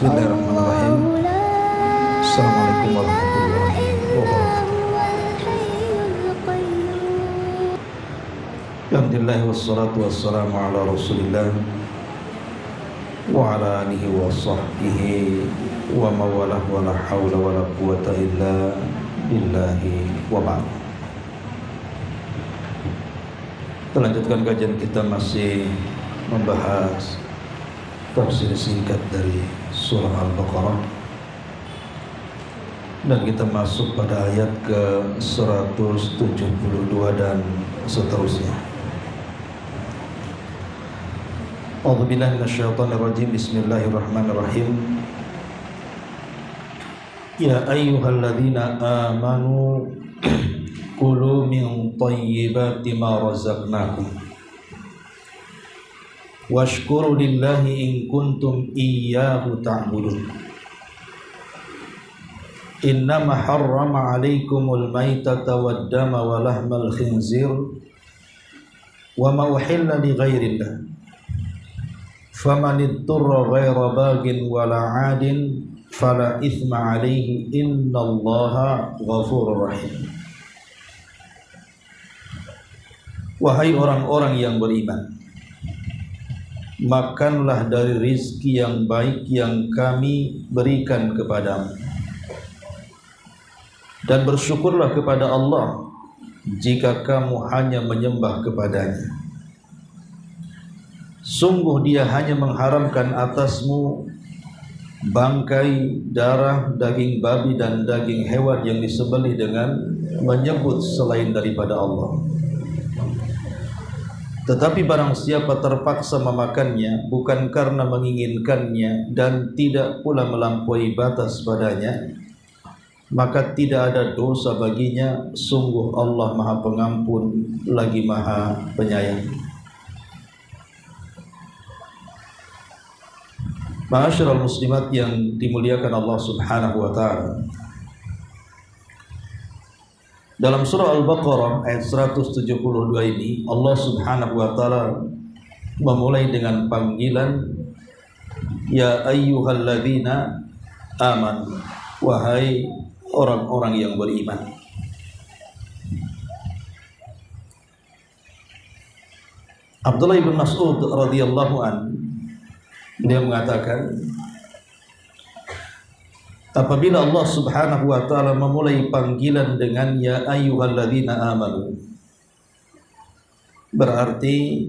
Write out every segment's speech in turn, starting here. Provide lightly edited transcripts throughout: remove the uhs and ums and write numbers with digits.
Bismillahirrahmanirrahim. Assalamualaikum warahmatullahi wabarakatuh. Alhamdulillah wassalatu wassalamu ala rasulillah wa ala alihi wa sahbihi wa mawalah wa la hawla wa la quwata illa billahi wa ba'd. Kita lanjutkan kajian kita, masih membahas tafsir singkat dari surah Al-Baqarah, dan kita masuk pada ayat ke 172 dan seterusnya. A'udzubillahi minasyaitonirrajim. Bismillahirrahmanirrahim. Ya ayyuhalladzina amanu kulu min thayyibati ma razaqnakum washkuru lillahi in kuntum iyyahu ta'budun. Innama harrama 'alaikumul maitata wad-dama wa lahmal khinzir wa ma uhilla li ghairillah faman ittara ghaira bagin wala 'adin fala itsma 'alaihi innallaha ghafurur rahim. Wahai orang-orang yang beriman, makanlah dari rizki yang baik yang kami berikan kepadamu, dan bersyukurlah kepada Allah jika kamu hanya menyembah kepadanya. Sungguh Dia hanya mengharamkan atasmu bangkai, darah, daging babi dan daging hewan yang disembelih dengan menyebut selain daripada Allah. Tetapi barang siapa terpaksa memakannya bukan karena menginginkannya dan tidak pula melampaui batas padanya, maka tidak ada dosa baginya. Sungguh Allah Maha Pengampun lagi Maha Penyayang. Ma'asyiral muslimat yang dimuliakan Allah Subhanahu wa taala, dalam surah Al-Baqarah ayat 172 ini Allah Subhanahu wa taala memulai dengan panggilan ya ayyuhalladzina amanu, wahai orang-orang yang beriman. Abdullah bin Mas'ud radhiyallahu anhu, dia mengatakan, apabila Allah Subhanahu wa taala memulai panggilan dengan ya ayyuhalladzina amanu, berarti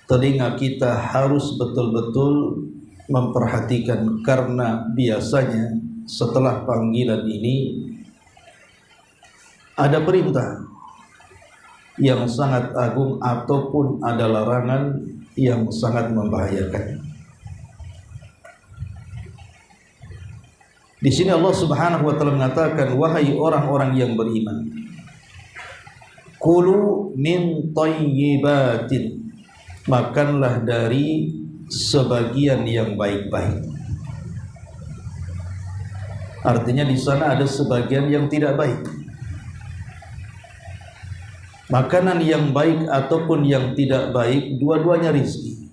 telinga kita harus betul-betul memperhatikan, karena biasanya setelah panggilan ini ada perintah yang sangat agung ataupun ada larangan yang sangat membahayakan. Di sini Allah Subhanahu wa taala mengatakan, wahai orang-orang yang beriman, kulu min thayyibatin, makanlah dari sebagian yang baik-baik. Artinya di sana ada sebagian yang tidak baik. Makanan yang baik ataupun yang tidak baik, dua-duanya rizki,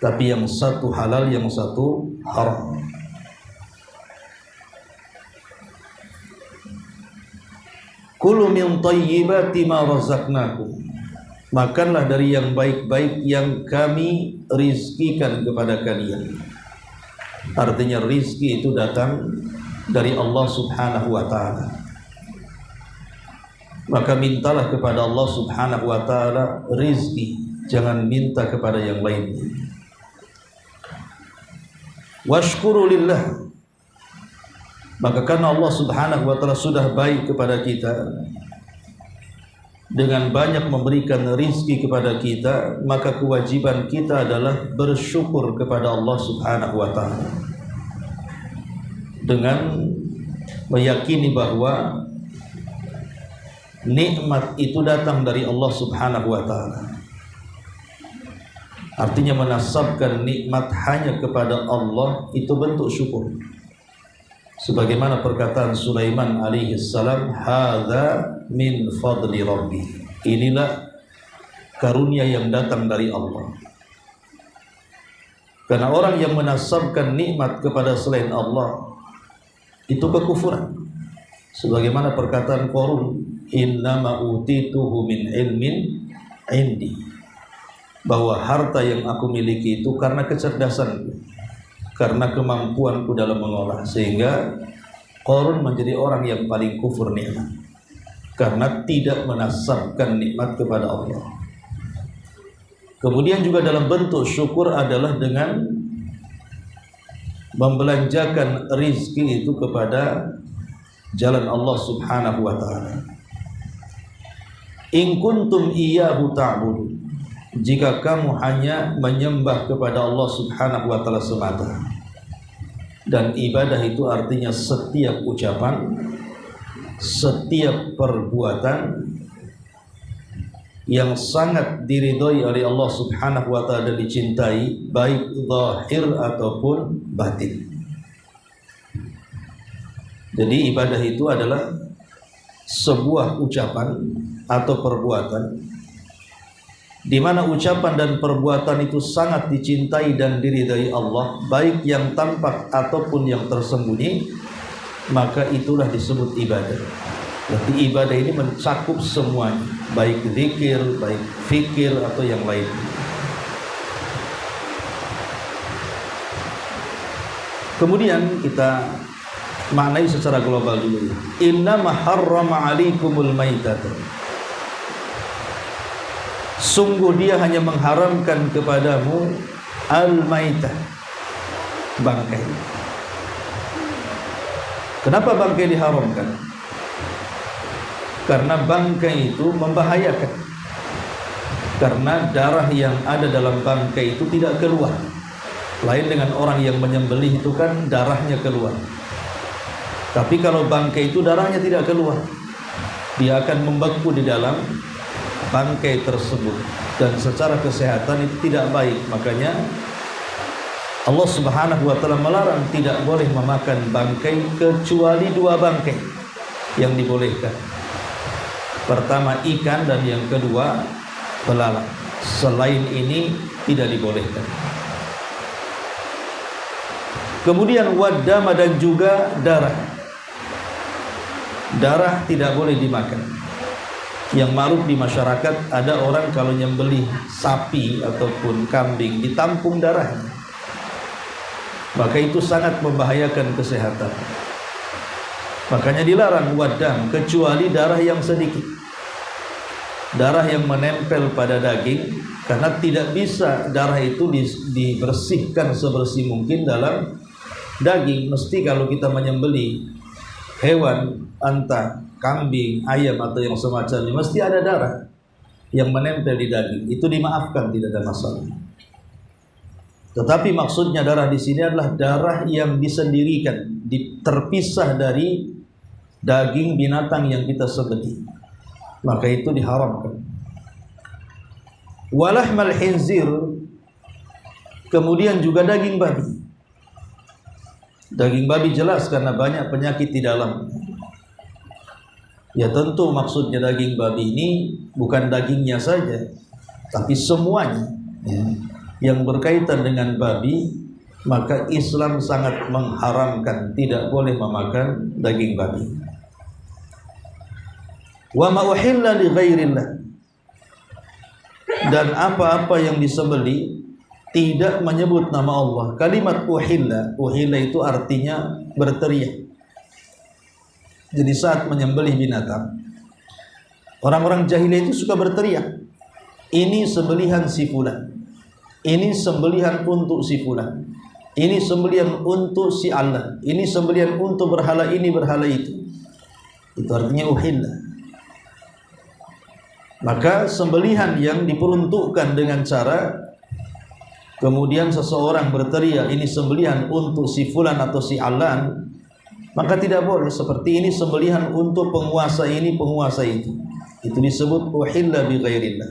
tapi yang satu halal, yang satu haram. Kulu min thayyibati ma razaqnakum, makanlah dari yang baik-baik yang kami rizkikan kepada kalian. Artinya rizki itu datang dari Allah Subhanahu wa ta'ala, maka mintalah kepada Allah Subhanahu wa ta'ala rizki, jangan minta kepada yang lain. Washkuru lillah, maka karena Allah Subhanahu wa ta'ala sudah baik kepada kita dengan banyak memberikan rizki kepada kita, maka kewajiban kita adalah bersyukur kepada Allah Subhanahu wa ta'ala dengan meyakini bahwa nikmat itu datang dari Allah Subhanahu wa ta'ala. Artinya menasabkan nikmat hanya kepada Allah itu bentuk syukur. Sebagaimana perkataan Sulaiman alaihi salam, hadza min fadli rabbi, inilah karunia yang datang dari Allah. Karena orang yang menasabkan nikmat kepada selain Allah itu kekufuran. Sebagaimana perkataan Qarun, innama utituhu min ilmin indi, bahwa harta yang aku miliki itu karena kecerdasanku, karena kemampuanku dalam mengolah. Sehingga Qarun menjadi orang yang paling kufur nikmat, karena tidak menasabkan nikmat kepada Allah. Kemudian juga dalam bentuk syukur adalah dengan membelanjakan rizki itu kepada jalan Allah subhanahu wa ta'ala. In kuntum iyyahu ta'budun, jika kamu hanya menyembah kepada Allah subhanahu wa ta'ala semata. Dan ibadah itu artinya setiap ucapan, setiap perbuatan yang sangat diridhoi oleh Allah subhanahu wa ta'ala dan dicintai, baik zahir ataupun batin. Jadi ibadah itu adalah sebuah ucapan atau perbuatan di mana ucapan dan perbuatan itu sangat dicintai dan diridhai Allah, baik yang tampak ataupun yang tersembunyi, maka itulah disebut ibadah. Berarti ibadah ini mencakup semuanya, baik zikir, baik fikir atau yang lain. Kemudian kita maknai secara global dulu. Innama harrama 'alaikumul maitata, sungguh dia hanya mengharamkan kepadamu al-maitah, bangkai. Kenapa bangkai diharamkan? Karena bangkai itu membahayakan. Karena darah yang ada dalam bangkai itu tidak keluar. Lain dengan orang yang menyembelih itu kan darahnya keluar. Tapi kalau bangkai itu darahnya tidak keluar, dia akan membeku di dalam bangkai tersebut, dan secara kesehatan itu tidak baik. Makanya Allah subhanahu wa ta'ala melarang tidak boleh memakan bangkai kecuali dua bangkai yang dibolehkan. Pertama ikan dan yang kedua belalang. Selain ini tidak dibolehkan. Kemudian waddama, dan juga darah. Darah tidak boleh dimakan. Yang ma'ruf di masyarakat, ada orang kalau nyembelih sapi ataupun kambing ditampung darahnya, maka itu sangat membahayakan kesehatan. Makanya dilarang waddam, kecuali darah yang sedikit, darah yang menempel pada daging, karena tidak bisa darah itu dibersihkan sebersih mungkin dalam daging. Mesti kalau kita menyembelih hewan, entah kambing, ayam atau yang semacamnya, mesti ada darah yang menempel di daging. Itu dimaafkan, tidak ada masalah. Tetapi maksudnya darah di sini adalah darah yang disendirikan, terpisah dari daging binatang yang kita sembelih, maka itu diharamkan. Walahmal khinzir, kemudian juga daging babi. Daging babi jelas karena banyak penyakit di dalam. Ya tentu maksudnya daging babi ini bukan dagingnya saja, tapi semuanya ya, yang berkaitan dengan babi, maka Islam sangat mengharamkan, tidak boleh memakan daging babi. Wa ma uhilla li ghairillah, dan apa-apa yang disembelih tidak menyebut nama Allah. Kalimat uhilla, uhilla itu artinya berteriak. Jadi saat menyembelih binatang, orang-orang jahiliyah itu suka berteriak, ini sembelihan si fulan, ini sembelihan untuk si fulan, ini sembelihan untuk si Allah, ini sembelihan untuk berhala ini, berhala itu. Itu artinya uhilla. Maka sembelihan yang diperuntukkan dengan cara kemudian seseorang berteriak ini sembelihan untuk si fulan atau si alan, maka tidak boleh. Seperti ini sembelihan untuk penguasa ini, penguasa itu. Itu disebut uhilla bi ghairillah.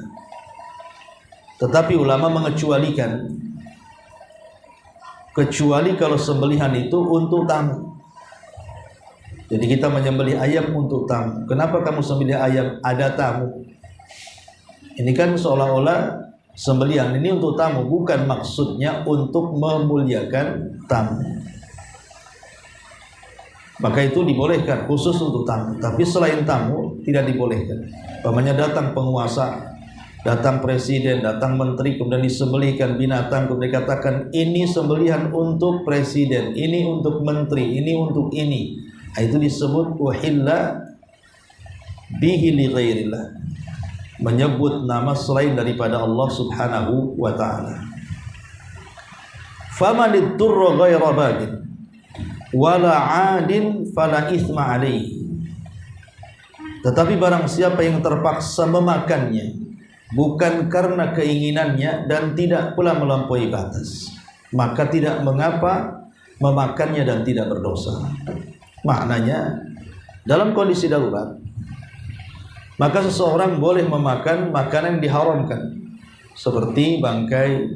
Tetapi ulama mengecualikan, kecuali kalau sembelihan itu untuk tamu. Jadi kita menyembelih ayam untuk tamu. Kenapa kamu sembelih ayam? Ada tamu. Ini kan seolah-olah Sembelihan ini untuk tamu, bukan maksudnya untuk memuliakan tamu. Maka itu dibolehkan khusus untuk tamu. Tapi selain tamu tidak dibolehkan. Umpamanya datang penguasa, datang presiden, datang menteri, kemudian disembelihkan binatang, kemudian dikatakan ini sembelihan untuk presiden, ini untuk menteri, ini untuk ini. Nah, itu disebut uhilla bihi li ghairillah, menyebut nama selain daripada Allah Subhanahu wa ta'ala. Faman idturra ghaira bagin wala 'adin fala itsma 'alaihi. Tetapi barang siapa yang terpaksa memakannya bukan karena keinginannya dan tidak pula melampaui batas, maka tidak mengapa memakannya dan tidak berdosa. Maknanya dalam kondisi darurat maka seseorang boleh memakan makanan yang diharamkan seperti bangkai,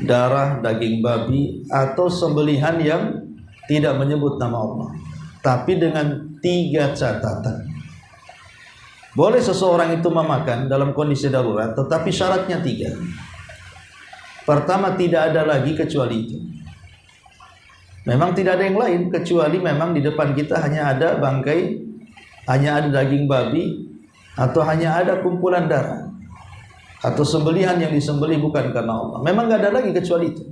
darah, daging babi atau sembelihan yang tidak menyebut nama Allah, tapi dengan 3 catatan. Boleh seseorang itu memakan dalam kondisi darurat, tetapi syaratnya 3. Pertama, tidak ada lagi kecuali itu. Memang tidak ada yang lain kecuali memang di depan kita hanya ada bangkai, hanya ada daging babi, atau hanya ada kumpulan darah, atau sembelihan yang disembelih bukan karena Allah. Memang tidak ada lagi kecuali itu.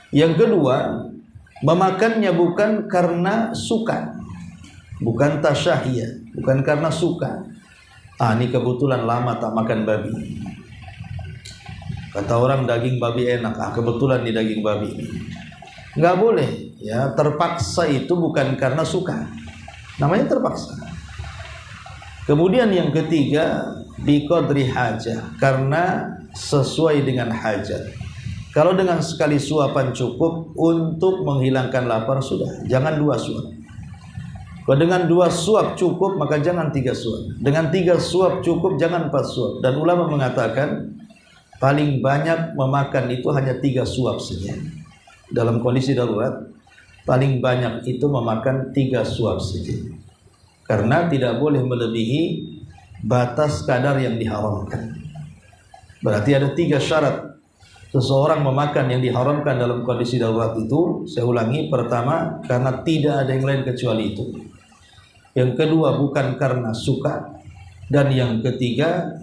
Yang kedua, memakannya bukan karena suka, bukan tasyahiyah, bukan karena suka. Ini kebetulan lama tak makan babi. Kata orang daging babi enak, kebetulan di daging babi. Nggak boleh, ya. Terpaksa itu bukan karena suka, namanya terpaksa. Kemudian yang ketiga, biqadri hajah, karena sesuai dengan hajat. Kalau dengan sekali suapan cukup untuk menghilangkan lapar sudah, jangan 2 suap. Kalau dengan 2 suap cukup maka jangan 3 suap. Dengan 3 suap cukup jangan 4 suap. Dan ulama mengatakan paling banyak memakan itu hanya 3 suap saja. Dalam kondisi darurat paling banyak itu memakan 3 suap saja. Karena tidak boleh melebihi batas kadar yang diharamkan. Berarti ada 3 syarat seseorang memakan yang diharamkan dalam kondisi darurat itu. Saya ulangi, pertama, karena tidak ada yang lain kecuali itu. Yang kedua, bukan karena suka. Dan yang ketiga,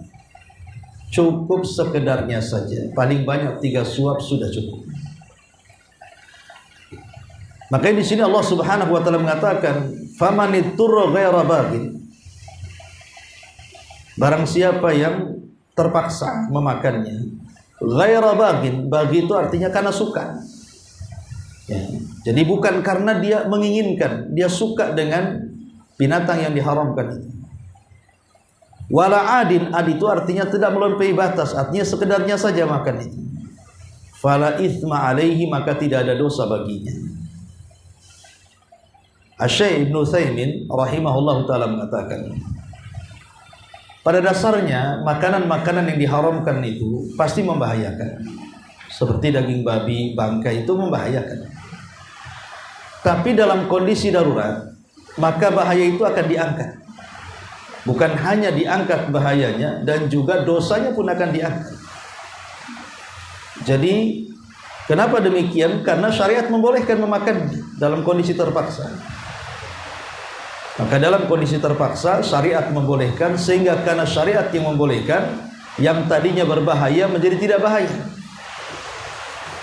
cukup sekedarnya saja. Paling banyak 3 suap sudah cukup. Makanya di sini Allah Subhanahu wa taala mengatakan, "Famanitturra ghaira baghin." Barang siapa yang terpaksa memakannya ghaira baghin, bagi itu artinya karena suka. Ya. Jadi bukan karena dia menginginkan, dia suka dengan binatang yang diharamkan itu. Wala adin, ad itu artinya tidak melampaui batas, artinya sekedarnya saja makan itu. Fala itsma alaihi, maka tidak ada dosa baginya. Asy-Syaikh Ibnu Utsaimin rahimahullahu taala mengatakan, pada dasarnya makanan-makanan yang diharamkan itu pasti membahayakan. Seperti daging babi, bangkai itu membahayakan. Tapi dalam kondisi darurat, maka bahaya itu akan diangkat. Bukan hanya diangkat bahayanya, dan juga dosanya pun akan diangkat. Jadi, kenapa demikian? Karena syariat membolehkan memakan dalam kondisi terpaksa. Maka dalam kondisi terpaksa syariat membolehkan, sehingga karena syariat yang membolehkan, yang tadinya berbahaya menjadi tidak bahaya,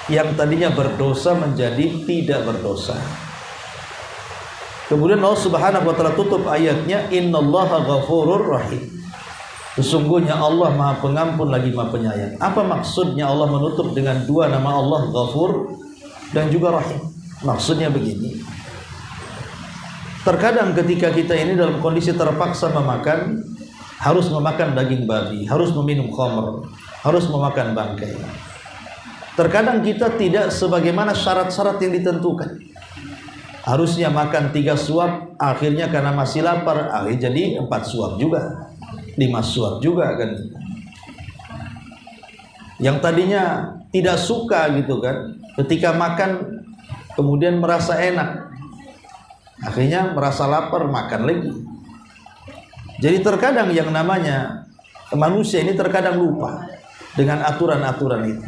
yang tadinya berdosa menjadi tidak berdosa. Kemudian Allah Subhanahu wa taala tutup ayatnya, innallaha ghafurur rahim. Sesungguhnya Allah Maha Pengampun lagi Maha Penyayang. Apa maksudnya Allah menutup dengan 2 nama Allah, Ghafur dan juga Rahim? Maksudnya begini, terkadang ketika kita ini dalam kondisi terpaksa memakan, harus memakan daging babi, harus meminum khamr, harus memakan bangkai. Terkadang kita tidak sebagaimana syarat-syarat yang ditentukan. Harusnya makan 3 suap, akhirnya karena masih lapar, akhirnya jadi 4 suap juga, 5 suap juga kan. Yang tadinya tidak suka gitu kan, ketika makan kemudian merasa enak, akhirnya merasa lapar, makan lagi. Jadi terkadang yang namanya manusia ini terkadang lupa. dengan aturan-aturan itu.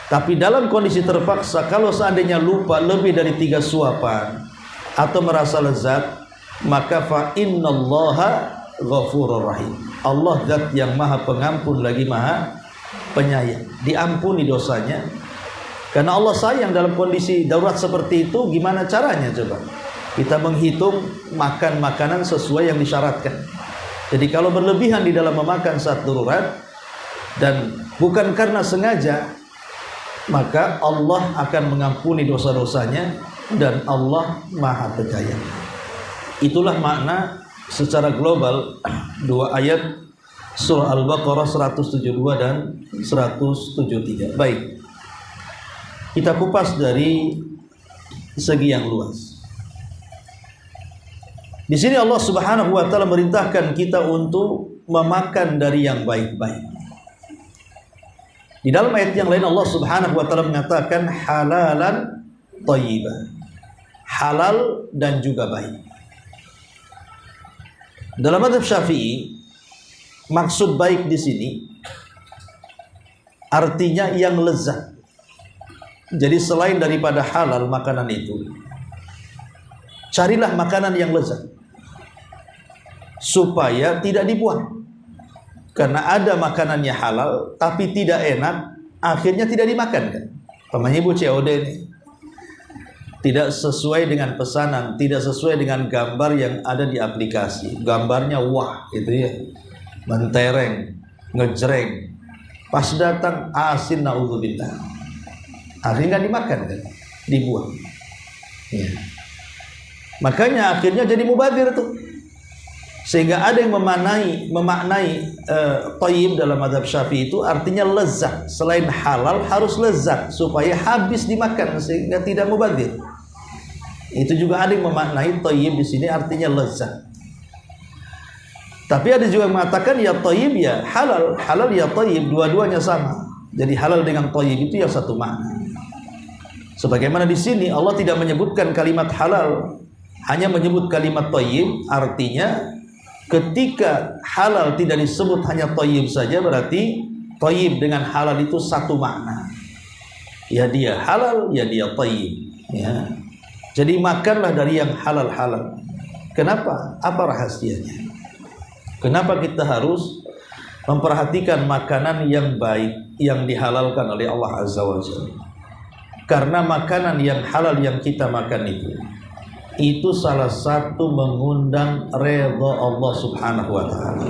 Tapi dalam kondisi terpaksa, kalau seandainya lupa lebih dari 3 suapan atau merasa lezat, maka fa innallaha ghafurur rahim. Allah zat yang maha pengampun lagi maha penyayang. Diampuni dosanya. Karena Allah sayang dalam kondisi darurat seperti itu. Gimana caranya coba? Kita menghitung makan makanan sesuai yang disyaratkan. Jadi kalau berlebihan di dalam memakan saat darurat dan bukan karena sengaja, maka Allah akan mengampuni dosa-dosanya dan Allah maha penyayang. Itulah makna secara global 2 ayat surah Al-Baqarah 172 dan 173. Baik, kita kupas dari segi yang luas. Di sini Allah Subhanahu wa taala merintahkan kita untuk memakan dari yang baik-baik. Di dalam ayat yang lain Allah Subhanahu wa taala mengatakan halalan thayyiban. Halal dan juga baik. Dalam mazhab Syafi'i, maksud baik di sini artinya yang lezat. Jadi selain daripada halal makanan itu, carilah makanan yang lezat supaya tidak dibuang. Karena ada makanannya halal tapi tidak enak, akhirnya tidak dimakan kan. Pamannya ibu COD ini tidak sesuai dengan pesanan, tidak sesuai dengan gambar yang ada di aplikasi. Gambarnya wah gitu ya, mentereng, ngejreng. Pas datang asin, naudzubillah, akhirnya nggak dimakan kan, dibuang ya. Makanya akhirnya jadi mubadzir tuh. Sehingga ada yang memaknai thayyib dalam mazhab Syafi'i itu artinya lezat. Selain halal harus lezat supaya habis dimakan sehingga tidak mubadzir. Itu juga ada yang memaknai thayyib di sini artinya lezat. Tapi ada juga yang mengatakan ya thayyib ya halal, halal ya thayyib, dua-duanya sama. Jadi halal dengan thayyib itu yang satu makna. Sebagaimana di sini Allah tidak menyebutkan kalimat halal, hanya menyebut kalimat thayyib, artinya ketika halal tidak disebut hanya thayyib saja, berarti thayyib dengan halal itu satu makna. Ya dia halal, ya dia thayyib ya. Jadi makanlah dari yang halal-halal. Kenapa? Apa rahasianya? Kenapa kita harus memperhatikan makanan yang baik yang dihalalkan oleh Allah Azza wa Jalla? Karena makanan yang halal yang kita makan itu salah satu mengundang redha Allah Subhanahu wa taala.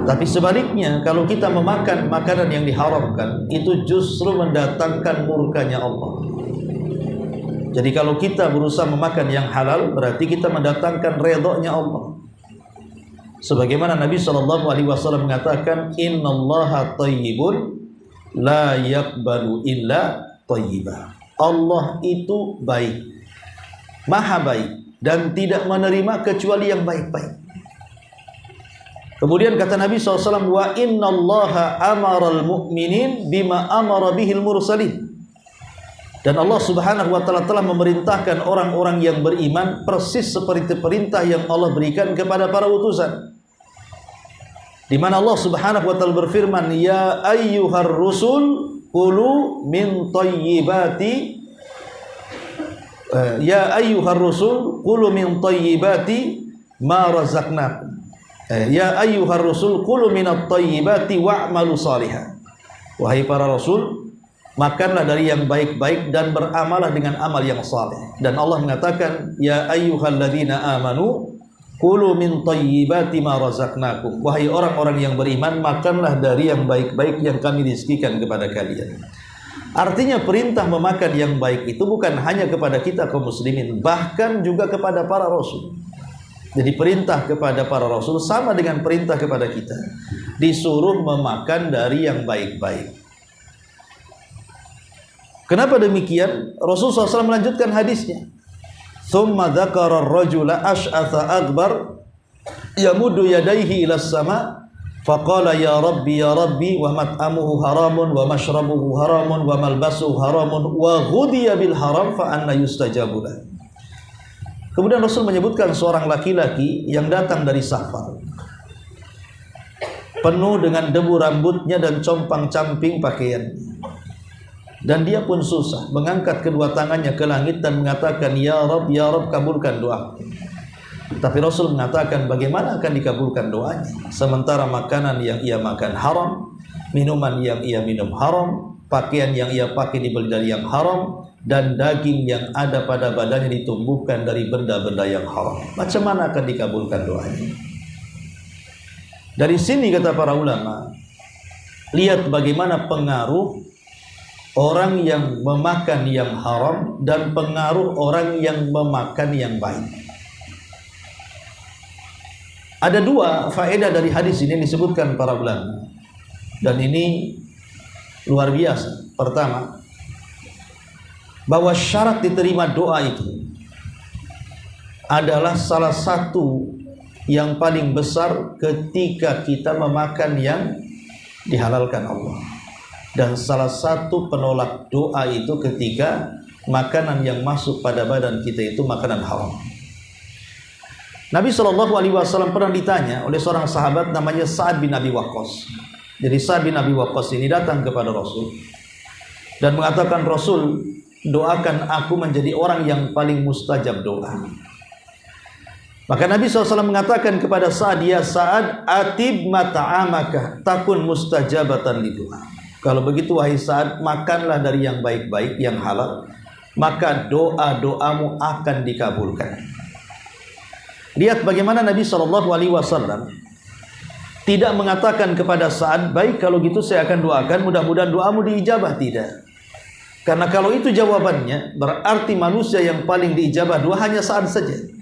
Tapi sebaliknya, kalau kita memakan makanan yang diharamkan, itu justru mendatangkan murkanya Allah. Jadi kalau kita berusaha memakan yang halal, berarti kita mendatangkan redha-Nya Allah. Sebagaimana Nabi SAW mengatakan, innallaha thayyibun la yaqbalu illa thayyibah. Allah itu baik, maha baik, dan tidak menerima kecuali yang baik-baik. Kemudian kata Nabi SAW, wa innallaha amaral mu'minin bima amara bihil mursalin. Dan Allah Subhanahu wa taala telah memerintahkan orang-orang yang beriman persis seperti perintah yang Allah berikan kepada para utusan. Di mana Allah Subhanahu wa taala berfirman, ya ayyuhar rusul kulu min thayyibati ya ayyuhar rusul kulu min thayyibati ma razaqnakum. Ya ayyuhar rusul kulu minat thayyibati wa'malu salihan. Wahai para rasul, makanlah dari yang baik-baik dan beramalah dengan amal yang saleh. Dan Allah mengatakan, ya ayyuhalladzina amanu kulu min thayyibati ma razaqnakum. Wahai orang-orang yang beriman, makanlah dari yang baik-baik yang kami rizkikan kepada kalian. Artinya perintah memakan yang baik itu bukan hanya kepada kita kaum muslimin, bahkan juga kepada para rasul. Jadi perintah kepada para rasul sama dengan perintah kepada kita, disuruh memakan dari yang baik-baik. Kenapa demikian? Rasulullah SAW melanjutkan hadisnya. Thumma dzakara ar-rajula ash'atha akbar yamuddu yadayhi ila as-sama' faqala ya rabbi wa mat'amuhu haramun wa mashrabuhu haramun wa malbasuhu haramun wa ghudiya bil haram fa anna yustajabu lahu. Kemudian Rasul menyebutkan seorang laki-laki yang datang dari safar. penuh dengan debu rambutnya dan compang-camping pakaian. Dan dia pun susah mengangkat kedua tangannya ke langit dan mengatakan, ya Rabb, kabulkan doa. Tapi Rasul mengatakan, bagaimana akan dikabulkan doanya sementara makanan yang ia makan haram, minuman yang ia minum haram, pakaian yang ia pakai dibeli dari yang haram, dan daging yang ada pada badannya ditumbuhkan dari benda-benda yang haram. Macam mana akan dikabulkan doanya? Dari sini kata para ulama, lihat bagaimana pengaruh orang yang memakan yang haram dan pengaruh orang yang memakan yang baik. Ada dua faedah dari hadis ini disebutkan para ulama, dan ini luar biasa. Pertama, bahwa syarat diterima doa itu adalah salah satu yang paling besar ketika kita memakan yang dihalalkan Allah. Dan salah satu penolak doa itu ketika makanan yang masuk pada badan kita itu makanan haram. Nabi SAW pernah ditanya oleh seorang sahabat namanya Sa'ad bin Abi Waqqas. Jadi Sa'ad bin Abi Waqqas ini datang kepada Rasul dan mengatakan, Rasul, doakan aku menjadi orang yang paling mustajab doa. Maka Nabi SAW mengatakan kepada Sa'ad, ya Sa'ad, atib mata'amaka takun mustajabatan li doa. Kalau begitu wahai Sa'ad, makanlah dari yang baik-baik, yang halal, maka doa-doamu akan dikabulkan. Lihat bagaimana Nabi SAW tidak mengatakan kepada Sa'ad, baik kalau gitu saya akan doakan, mudah-mudahan doamu diijabah. Tidak. Karena kalau itu jawabannya, berarti manusia yang paling diijabah doa hanya Sa'ad saja.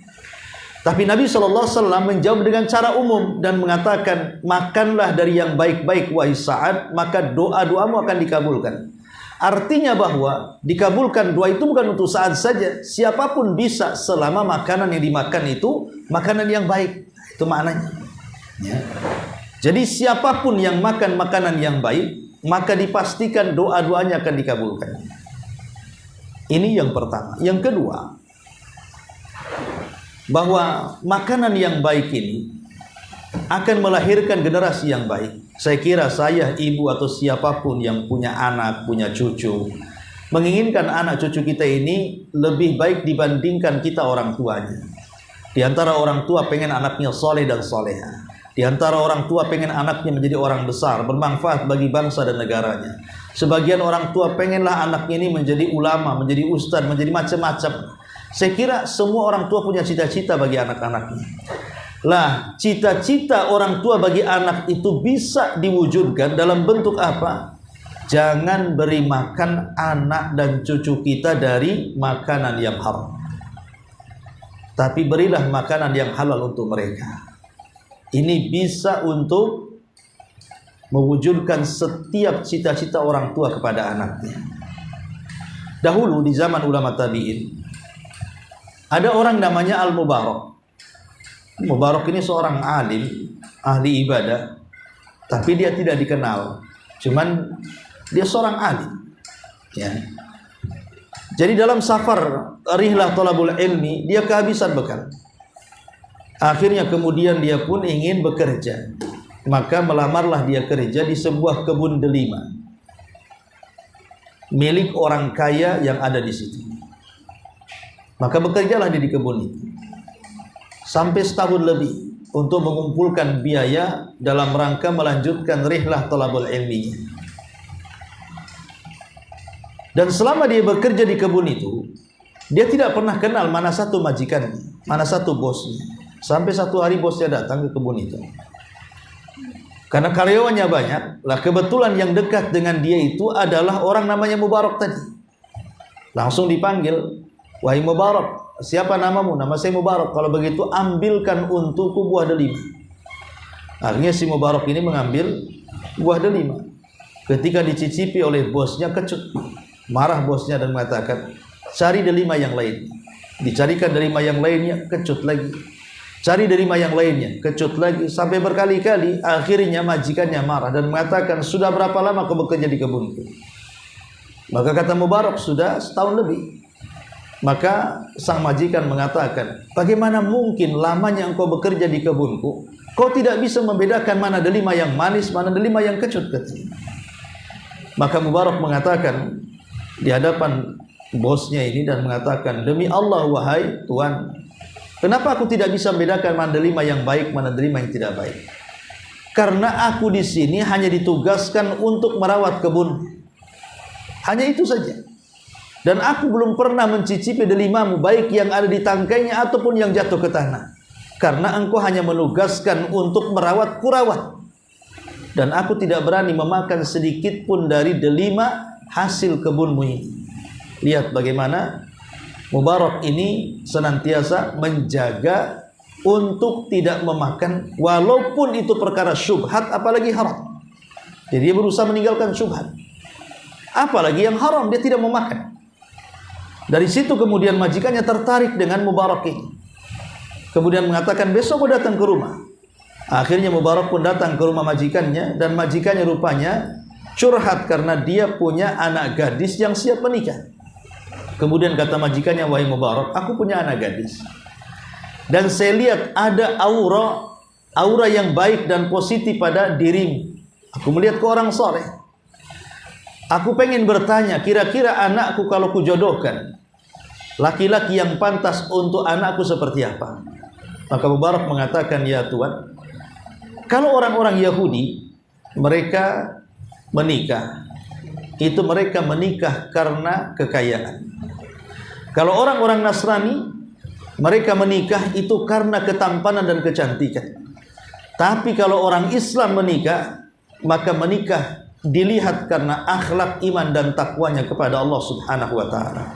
Tapi Nabi SAW menjawab dengan cara umum dan mengatakan, makanlah dari yang baik-baik wahai Sa'ad, maka doa-doamu akan dikabulkan. Artinya bahwa dikabulkan doa itu bukan untuk Sa'ad saja, siapapun bisa selama makanan yang dimakan itu makanan yang baik. Itu maknanya ya. Jadi siapapun yang makan makanan yang baik, maka dipastikan doa-doanya akan dikabulkan. Ini yang pertama. Yang kedua, bahwa makanan yang baik ini akan melahirkan generasi yang baik. Saya kira saya, ibu atau siapapun yang punya anak, punya cucu, menginginkan anak cucu kita ini lebih baik dibandingkan kita orang tuanya. Di antara orang tua pengen anaknya soleh dan soleha. Di antara orang tua pengen anaknya menjadi orang besar, bermanfaat bagi bangsa dan negaranya. Sebagian orang tua pengenlah anaknya ini menjadi ulama, menjadi ustadz, menjadi macam-macam. Saya kira semua orang tua punya cita-cita bagi anak-anaknya. Lah, cita-cita orang tua bagi anak itu bisa diwujudkan dalam bentuk apa? Jangan beri makan anak dan cucu kita dari makanan yang haram, tapi berilah makanan yang halal untuk mereka. Ini bisa untuk mewujudkan setiap cita-cita orang tua kepada anaknya. Dahulu di zaman ulama tabi'in, ada orang namanya Al-Mubarak. Mubarak ini seorang alim, ahli ibadah, tapi dia tidak dikenal. Cuman dia seorang alim. Ya. Jadi dalam safar rihlah thalabul ilmi, dia kehabisan bekal. Akhirnya kemudian dia pun ingin bekerja. Maka melamarlah dia kerja di sebuah kebun delima milik orang kaya yang ada di situ. Maka bekerjalah dia di kebun itu sampai setahun lebih untuk mengumpulkan biaya dalam rangka melanjutkan rihlah thalabul ilmi. Dan selama dia bekerja di kebun itu, dia tidak pernah kenal mana satu majikannya, mana satu bosnya. Sampai satu hari bosnya datang ke kebun itu. Karena karyawannya banyak, lah kebetulan yang dekat dengan dia itu adalah orang namanya Mubarak tadi. Langsung dipanggil, wahai Mubarak, siapa namamu? Nama saya Mubarak. Kalau begitu ambilkan untukku buah delima. Akhirnya si Mubarak ini mengambil buah delima. Ketika dicicipi oleh bosnya, kecut. Marah bosnya dan mengatakan, cari delima yang lain. Dicarikan delima yang lainnya, kecut lagi. Cari delima yang lainnya, kecut lagi. Sampai berkali-kali, akhirnya majikannya marah dan mengatakan, sudah berapa lama kau bekerja di kebunku? Maka kata Mubarak, sudah setahun lebih. Maka sang majikan mengatakan, bagaimana mungkin lamanya engkau bekerja di kebunku Kau tidak bisa membedakan mana delima yang manis, mana delima yang kecut kecil. Maka Mubarak mengatakan di hadapan bosnya ini dan mengatakan, demi Allah wahai Tuan, kenapa aku tidak bisa membedakan mana delima yang baik, mana delima yang tidak baik? Karena aku di sini hanya ditugaskan untuk merawat kebun. Hanya itu saja. Dan aku belum pernah mencicipi delimamu, baik yang ada di tangkainya ataupun yang jatuh ke tanah. Karena engkau hanya menugaskan untuk merawat kurawat. Dan aku tidak berani memakan sedikit pun dari delima hasil kebunmu ini. Lihat bagaimana Mubarak ini senantiasa menjaga untuk tidak memakan, walaupun itu perkara syubhat, apalagi haram. Jadi dia berusaha meninggalkan syubhat, apalagi yang haram dia tidak memakan. Dari situ kemudian majikannya tertarik dengan Mubarak ini, kemudian mengatakan, besok kau datang ke rumah. Akhirnya Mubarak pun datang ke rumah majikannya, dan majikannya rupanya curhat karena dia punya anak gadis yang siap menikah. Kemudian kata majikannya, wahai Mubarak, aku punya anak gadis, dan saya lihat ada aura yang baik dan positif pada dirimu. Aku melihat ke orang soleh. Aku pengen bertanya, kira-kira anakku kalau kujodohkan, laki-laki yang pantas untuk anakku seperti apa? Maka Mubarak mengatakan, ya Tuan, kalau orang-orang Yahudi mereka menikah, itu mereka menikah karena kekayaan. Kalau orang-orang Nasrani mereka menikah itu karena ketampanan dan kecantikan. Tapi kalau orang Islam menikah, maka menikah dilihat karena akhlak, iman dan takwanya kepada Allah Subhanahu wa taala.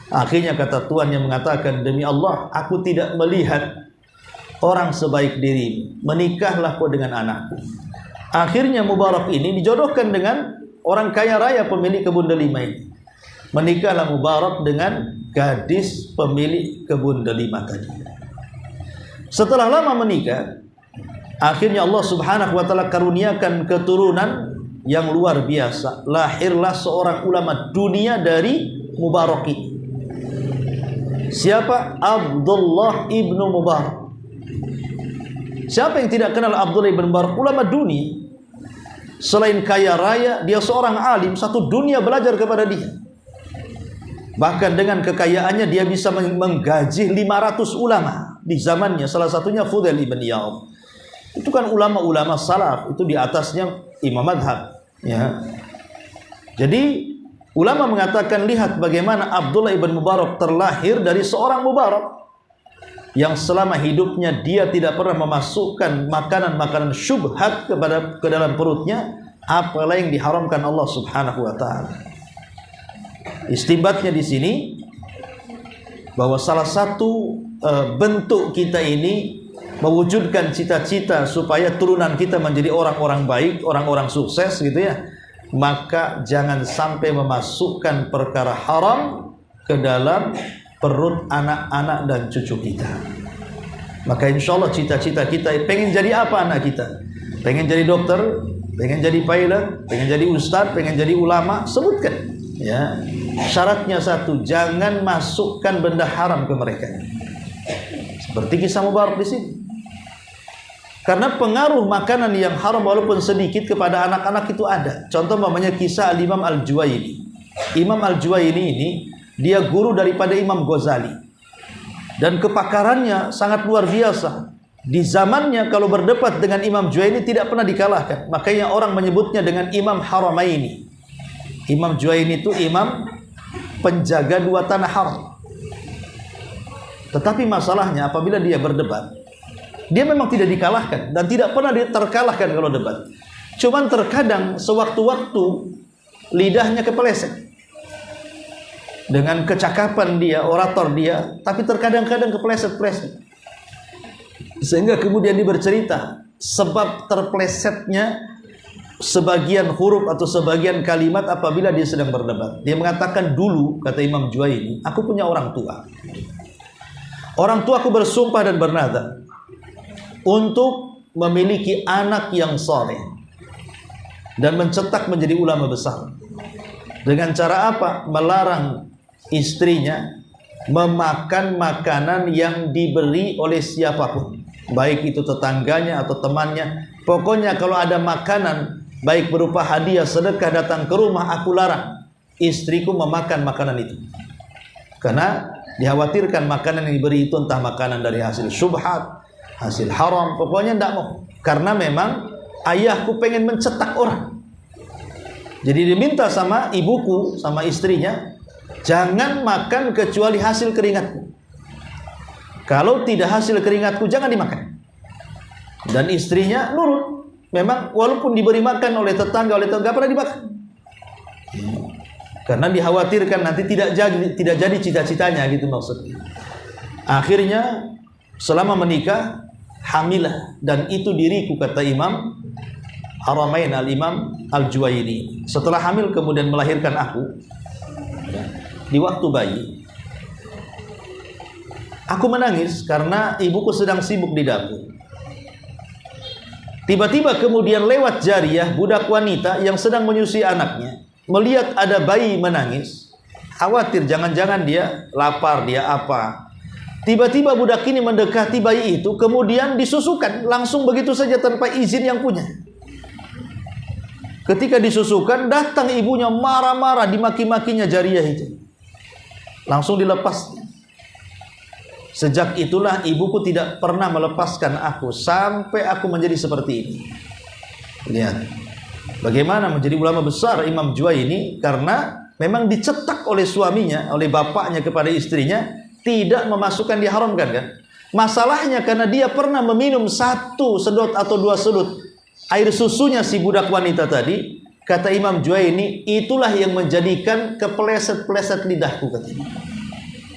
Akhirnya kata Tuhan yang mengatakan, demi Allah, aku tidak melihat orang sebaik dirimu, menikahlah kau dengan anakku. Akhirnya Mubarak ini dijodohkan dengan orang kaya raya pemilik kebun delima ini. Menikahlah Mubarak dengan gadis pemilik kebun delima tadi. Setelah lama menikah, akhirnya Allah Subhanahu wa taala karuniakan keturunan yang luar biasa. Lahirlah seorang ulama dunia dari Mubarak ini. Siapa? Abdullah ibnu Mubarak. Siapa yang tidak kenal Abdullah ibnu Mubarak? Ulama dunia. Selain kaya raya, dia seorang alim, satu dunia belajar kepada dia. Bahkan dengan kekayaannya dia bisa menggaji 500 ulama di zamannya. Salah satunya Fudail ibn Iyad. Itu kan ulama-ulama salaf, itu di atasnya imam madhab, ya. Jadi ulama mengatakan, lihat bagaimana Abdullah ibn Mubarak terlahir dari seorang Mubarak yang selama hidupnya dia tidak pernah memasukkan makanan-makanan syubhat ke dalam perutnya, apalah yang diharamkan Allah Subhanahu wa taala. Istimbatnya di sini bahwa salah satu bentuk kita ini mewujudkan cita-cita supaya turunan kita menjadi orang-orang baik, orang-orang sukses gitu ya, maka jangan sampai memasukkan perkara haram ke dalam perut anak-anak dan cucu kita. Maka insya Allah cita-cita kita, pengen jadi apa anak kita? Pengen jadi dokter, pengen jadi pilot, pengen jadi ustadz, pengen jadi ulama, sebutkan. Ya, syaratnya satu, jangan masukkan benda haram ke mereka. Seperti kisah Mubarak di sini. Karena pengaruh makanan yang haram walaupun sedikit kepada anak-anak itu ada. Contoh namanya kisah Imam Al-Juwaini. Imam Al-Juwaini ini dia guru daripada Imam Ghazali. Dan kepakarannya sangat luar biasa. Di zamannya kalau berdebat dengan Imam Juwaini tidak pernah dikalahkan. Makanya orang menyebutnya dengan Imam Haramaini. Imam Juwaini itu imam penjaga dua tanah haram. Tetapi masalahnya apabila dia berdebat, dia memang tidak dikalahkan dan tidak pernah terkalahkan kalau debat. Cuman terkadang sewaktu-waktu lidahnya kepeleset. Dengan kecakapan dia, orator dia, tapi terkadang-kadang kepleset-pleset. Sehingga kemudian dia bercerita sebab terplesetnya sebagian huruf atau sebagian kalimat apabila dia sedang berdebat. Dia mengatakan, dulu, kata Imam Juwaini, aku punya orang tua. Orang tuaku bersumpah dan bernadar untuk memiliki anak yang saleh dan mencetak menjadi ulama besar. Dengan cara apa? Melarang istrinya memakan makanan yang diberi oleh siapapun. baik itu tetangganya atau temannya. Pokoknya kalau ada makanan baik berupa hadiah, sedekah datang ke rumah, aku larang istriku memakan makanan itu, karena dikhawatirkan makanan yang diberi itu entah makanan dari hasil syubhat, hasil haram, pokoknya tidak mau. Karena memang ayahku pengen mencetak orang. Jadi diminta sama ibuku, sama istrinya, jangan makan kecuali hasil keringatku. Kalau tidak hasil keringatku, jangan dimakan. Dan istrinya nurut. Memang walaupun diberi makan oleh tetangga, pernah dimakan. Karena dikhawatirkan nanti tidak jadi cita-citanya, gitu maksudnya. Akhirnya selama menikah hamilah, dan itu diriku, kata Imam Haramain Al-Imam Al-Juwaini. Setelah hamil kemudian melahirkan aku, di waktu bayi aku menangis karena ibuku sedang sibuk di dapur. Tiba-tiba kemudian lewat jariyah, budak wanita yang sedang menyusui anaknya, melihat ada bayi menangis, khawatir jangan-jangan dia lapar, dia apa. Tiba-tiba budak ini mendekati bayi itu, kemudian disusukan langsung begitu saja tanpa izin yang punya. Ketika disusukan, datang ibunya marah-marah, dimaki-makinya jariyah itu. Langsung dilepas. Sejak itulah ibuku tidak pernah melepaskan aku sampai aku menjadi seperti ini. Lihat bagaimana menjadi ulama besar Imam Juwaini, karena memang dicetak oleh suaminya, oleh bapaknya kepada istrinya, tidak memasukkan, diharamkan kan. Masalahnya karena dia pernah meminum 1 sedot atau 2 sedot air susunya si budak wanita tadi, kata Imam Juwaini, itulah yang menjadikan kepleset-pleset lidahku, katanya.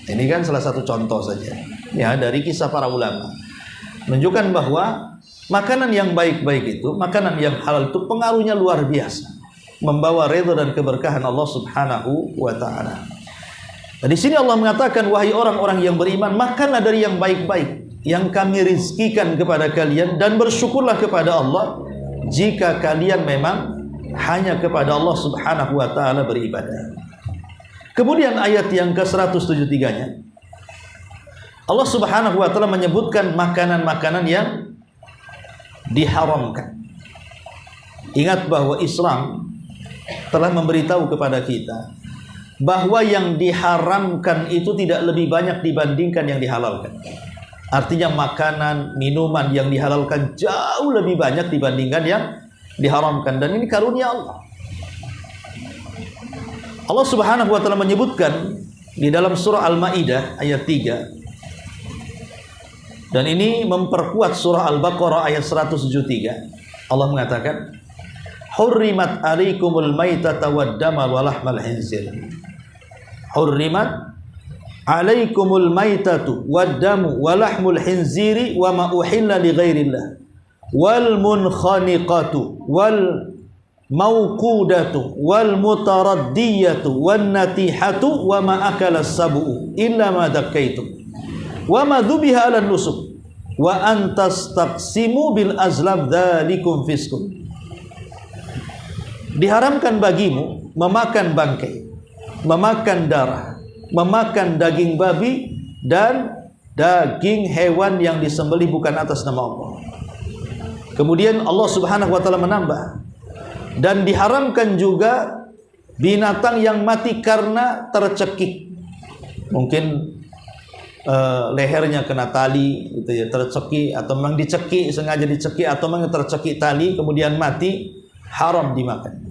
Ini kan salah satu contoh saja ya dari kisah para ulama, menunjukkan bahwa makanan yang baik-baik itu, makanan yang halal itu pengaruhnya luar biasa, membawa ridha dan keberkahan Allah Subhanahu wa taala. Dan di sini Allah mengatakan, wahai orang-orang yang beriman, makanlah dari yang baik-baik yang kami rizkikan kepada kalian, dan bersyukurlah kepada Allah jika kalian memang hanya kepada Allah Subhanahu wa taala beribadah. Kemudian ayat yang ke-173-nya, Allah Subhanahu wa taala menyebutkan makanan-makanan yang diharamkan. Ingat bahwa Islam telah memberitahu kepada kita bahwa yang diharamkan itu tidak lebih banyak dibandingkan yang dihalalkan. Artinya makanan, minuman yang dihalalkan jauh lebih banyak dibandingkan yang diharamkan, dan ini karunia Allah. Allah Subhanahu wa taala menyebutkan di dalam surah Al-Maidah ayat 3, dan ini memperkuat surah Al-Baqarah ayat 173. Allah mengatakan, hurrimat alaikumul maitata waddama wa lahmal khinzir. Hurrimat alaikumul maitatu waddamu wa lahmul khinziri wa ma uhilla li ghairillah wal munkhaniqatu wal mauqudatu wal mutaraddiyatu wan natihatu wa ma akala sabu illa ma dakkaitum wa ma dhubiha ala nusuk wa antastaqsimu bil azlam dzalikum fiskum. Diharamkan bagimu memakan bangkai, memakan darah, memakan daging babi dan daging hewan yang disembelih bukan atas nama Allah. Kemudian Allah Subhanahu wa taala menambah, dan diharamkan juga binatang yang mati karena tercekik. Mungkin lehernya kena tali gitu ya, tercekik, atau memang dicekik, sengaja dicekik, atau memang tercekik tali kemudian mati, haram dimakan.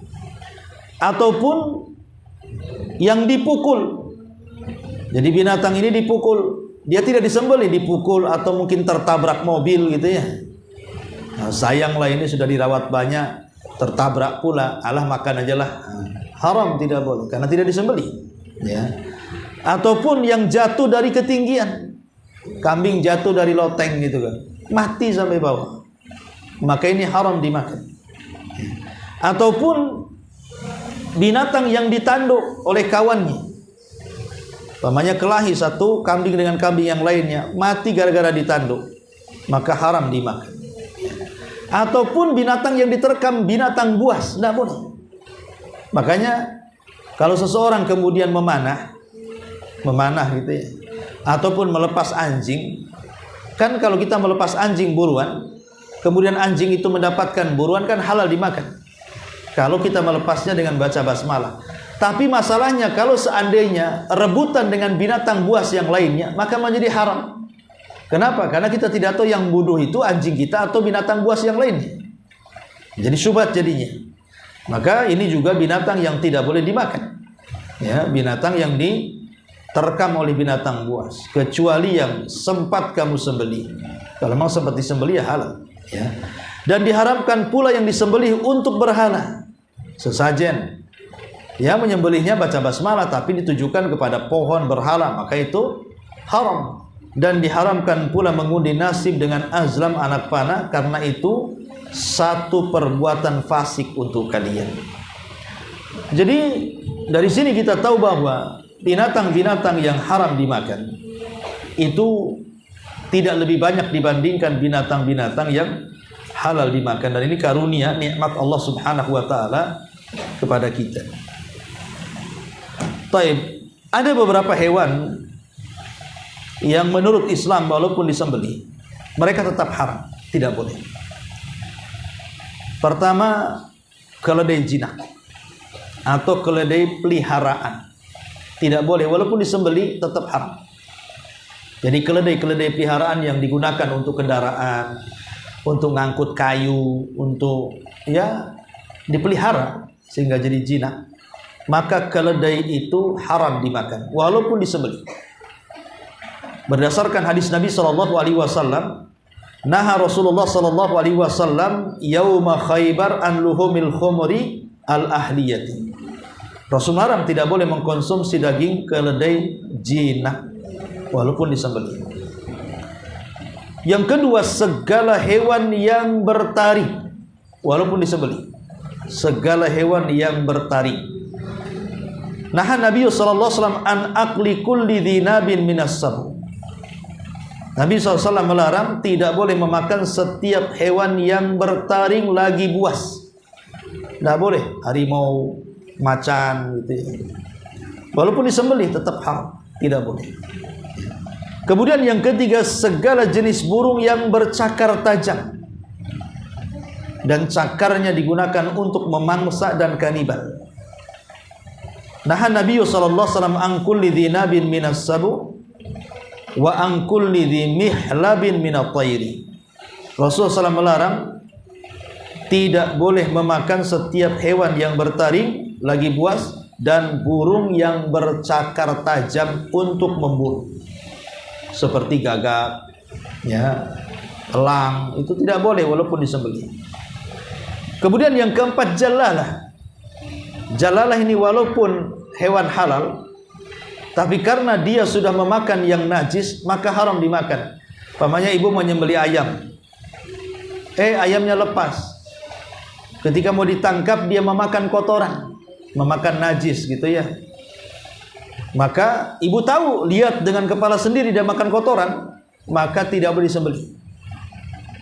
Ataupun yang dipukul. Jadi binatang ini dipukul, dia tidak disembelih, dipukul atau mungkin tertabrak mobil gitu ya. Nah, sayanglah ini sudah dirawat banyak, tertabrak pula, alah makan aja lah. Haram, tidak boleh karena tidak disembelih ya. Ataupun yang jatuh dari ketinggian, kambing jatuh dari loteng gitu kan, mati sampai bawah, maka ini haram dimakan. Ataupun binatang yang ditanduk oleh kawannya, umpamanya kelahi satu kambing dengan kambing yang lainnya, mati gara-gara ditanduk, maka haram dimakan. Ataupun binatang yang diterkam, binatang buas, tidak boleh. Makanya kalau seseorang kemudian memanah gitu ya, ataupun melepas anjing, Kan kalau kita melepas anjing buruan, kemudian anjing itu mendapatkan buruan, kan halal dimakan. Kalau kita melepasnya dengan baca basmalah. Tapi masalahnya kalau seandainya rebutan dengan binatang buas yang lainnya, maka menjadi haram. Kenapa? Karena kita tidak tahu yang bunuh itu anjing kita atau binatang buas yang lainnya. Jadi syubhat jadinya. Maka ini juga binatang yang tidak boleh dimakan. Ya, binatang yang diterkam oleh binatang buas, kecuali yang sempat kamu sembelih. Kalau memang sempat disembelih ya halal. Ya. Dan diharamkan pula yang disembelih untuk berhala. Sesajen ya, menyembelihnya baca basmalah tapi ditujukan kepada pohon berhala, maka itu haram. Dan diharamkan pula mengundi nasib dengan azlam anak panah, karena itu satu perbuatan fasik untuk kalian. Jadi dari sini kita tahu bahwa binatang-binatang yang haram dimakan itu tidak lebih banyak dibandingkan binatang-binatang yang halal dimakan. Dan ini karunia nikmat Allah Subhanahu wa taala kepada kita. Taib, ada beberapa hewan yang menurut Islam walaupun disembelih mereka tetap haram, tidak boleh. Pertama, keledai jinak atau keledai peliharaan, tidak boleh walaupun disembelih, tetap haram. Jadi keledai-keledai peliharaan yang digunakan untuk kendaraan, untuk ngangkut kayu, untuk ya dipelihara sehingga jadi jinak, maka keledai itu haram dimakan walaupun disembelih. Berdasarkan hadis Nabi SAW, naha Rasulullah SAW yauma Khaybar an luhumil khumri al ahliyati. Rasulullah tidak boleh mengkonsumsi daging keledai jinak walaupun disembelih. Yang kedua, segala hewan yang bertaring walaupun disembelih. Segala hewan yang bertaring. Nah, Nabi SAW an akli kulli dhinabin minas sabu. Nabi SAW melarang tidak boleh memakan setiap hewan yang bertaring lagi buas. Tidak boleh, harimau, macan gitu ya. Walaupun disembelih tetap haram, tidak boleh. Kemudian yang ketiga, segala jenis burung yang bercakar tajam dan cakarnya digunakan untuk memangsa dan kanibal. Nah, Nabi SAW an kulli dhinabin minas sabu wa an kulli dhi mihlabin minat tayri. Rasulullah SAW melarang tidak boleh memakan setiap hewan yang bertaring lagi buas dan burung yang bercakar tajam untuk memburu, seperti gagak, ya, elang, itu tidak boleh walaupun disembelih. Kemudian yang keempat, jalalah. Jalalah ini walaupun hewan halal, tapi karena dia sudah memakan yang najis, maka haram dimakan. Pamannya ibu menyembelih ayam, ayamnya lepas. Ketika mau ditangkap dia memakan kotoran, memakan najis gitu ya. Maka ibu tahu, lihat dengan kepala sendiri dia makan kotoran, maka tidak boleh disembelih.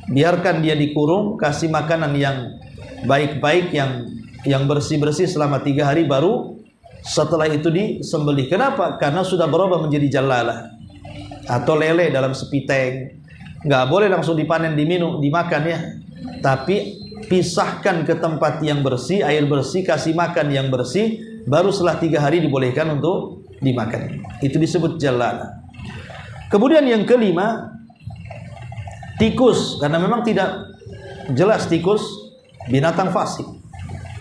Biarkan dia dikurung, kasih makanan yang baik-baik, yang bersih-bersih selama 3 hari, baru setelah itu disembelih. Kenapa? Karena sudah berubah menjadi jalalah atau lele dalam sepiteng. Nggak boleh langsung dipanen, diminum, dimakan ya. Tapi pisahkan ke tempat yang bersih, air bersih, kasih makan yang bersih, baru setelah 3 hari dibolehkan untuk dimakan. Itu disebut jalalah. Kemudian yang kelima, tikus, karena memang tidak jelas tikus binatang fasik,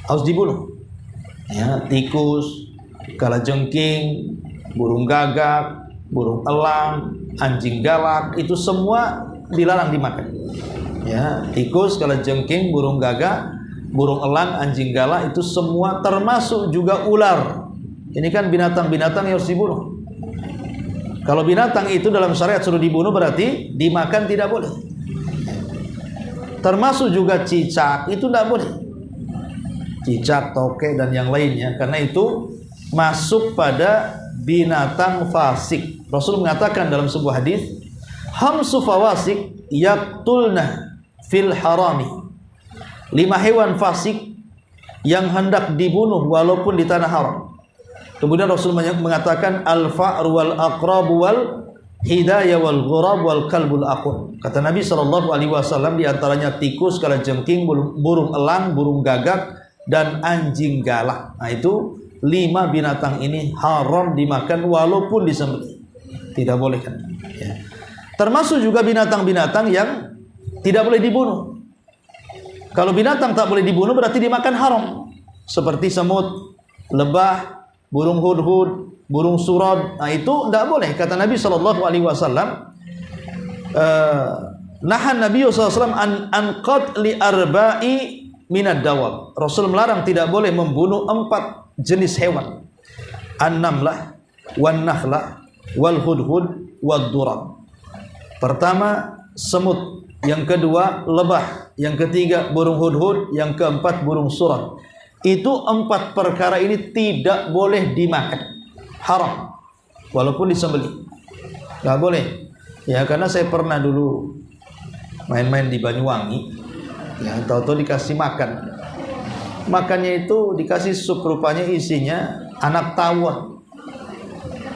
harus dibunuh. Ya, tikus, kalajengking, burung gagak, burung elang, anjing galak, itu semua dilarang dimakan. Ya, tikus, kalajengking, burung gagak, burung elang, anjing galak, itu semua, termasuk juga ular. Ini kan binatang-binatang yang harus dibunuh. Kalau binatang itu dalam syariat suruh dibunuh, berarti dimakan tidak boleh. Termasuk juga cicak, itu tidak boleh. Cicak, tokek, dan yang lainnya, karena itu masuk pada binatang fasik. Rasul mengatakan dalam sebuah hadis, hamsu fawasik yaktulna fil harami. 5 hewan fasik yang hendak dibunuh walaupun di tanah haram. Kemudian Rasul mengatakan al-fa'ru wal aqrabu wal hidayah wal ghurab wal kalbul aqur. Kata Nabi SAW, di antaranya tikus, kalajengking, burung elang, burung gagak, dan anjing galak. Nah, itu 5 binatang ini haram dimakan walaupun disembelih. Tidak boleh kan? Ya. Termasuk juga binatang-binatang yang tidak boleh dibunuh. Kalau binatang tak boleh dibunuh berarti dimakan haram. Seperti semut, lebah, burung hudhud, burung surad. Nah, itu tidak boleh. Kata Nabi SAW, nahan Nabi SAW an qatli arba'i minad dawab. Rasul melarang tidak boleh membunuh 4 jenis hewan. An-namlah, wan-nakhlah, wal-hudhud, wad-durab. Pertama semut, yang kedua lebah, yang ketiga burung hudhud, yang keempat burung surad. Itu 4 perkara ini tidak boleh dimakan, haram walaupun disembelih, nggak boleh. Ya, karena saya pernah dulu main-main di Banyuwangi, ya, tahu-tahu dikasih makan. Makannya itu dikasih sup, rupanya isinya anak tawon,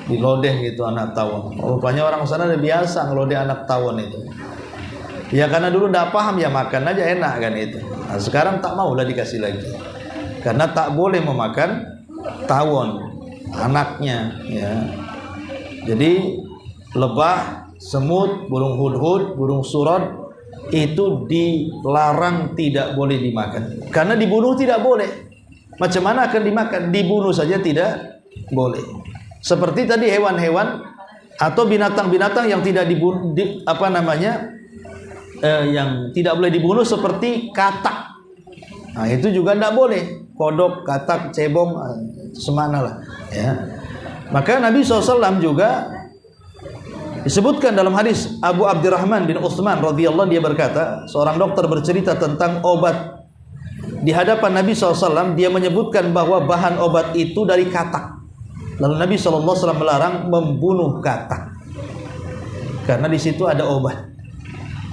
dilodeh gitu anak tawon. Rupanya orang sana udah biasa ngelodeh anak tawon itu. Ya karena dulu tidak paham, ya makan aja enak kan itu. Nah, sekarang tak mau lah dikasih lagi, karena tak boleh memakan tawon anaknya. Ya. Jadi lebah, semut, burung hudhud, burung surad itu dilarang, tidak boleh dimakan. Karena dibunuh tidak boleh. Macam mana akan dimakan? Dibunuh saja tidak boleh. Seperti tadi hewan-hewan atau binatang-binatang yang tidak dibunuh, yang tidak boleh dibunuh seperti katak. Nah, itu juga tidak boleh. Kodok, katak, cebong, semana lah. Ya. Maka Nabi SAW juga disebutkan dalam hadis Abu Abdurrahman bin Utsman radhiyallahu, dia berkata, seorang dokter bercerita tentang obat di hadapan Nabi SAW. Dia menyebutkan bahwa bahan obat itu dari katak. Lalu Nabi SAW melarang membunuh katak karena di situ ada obat.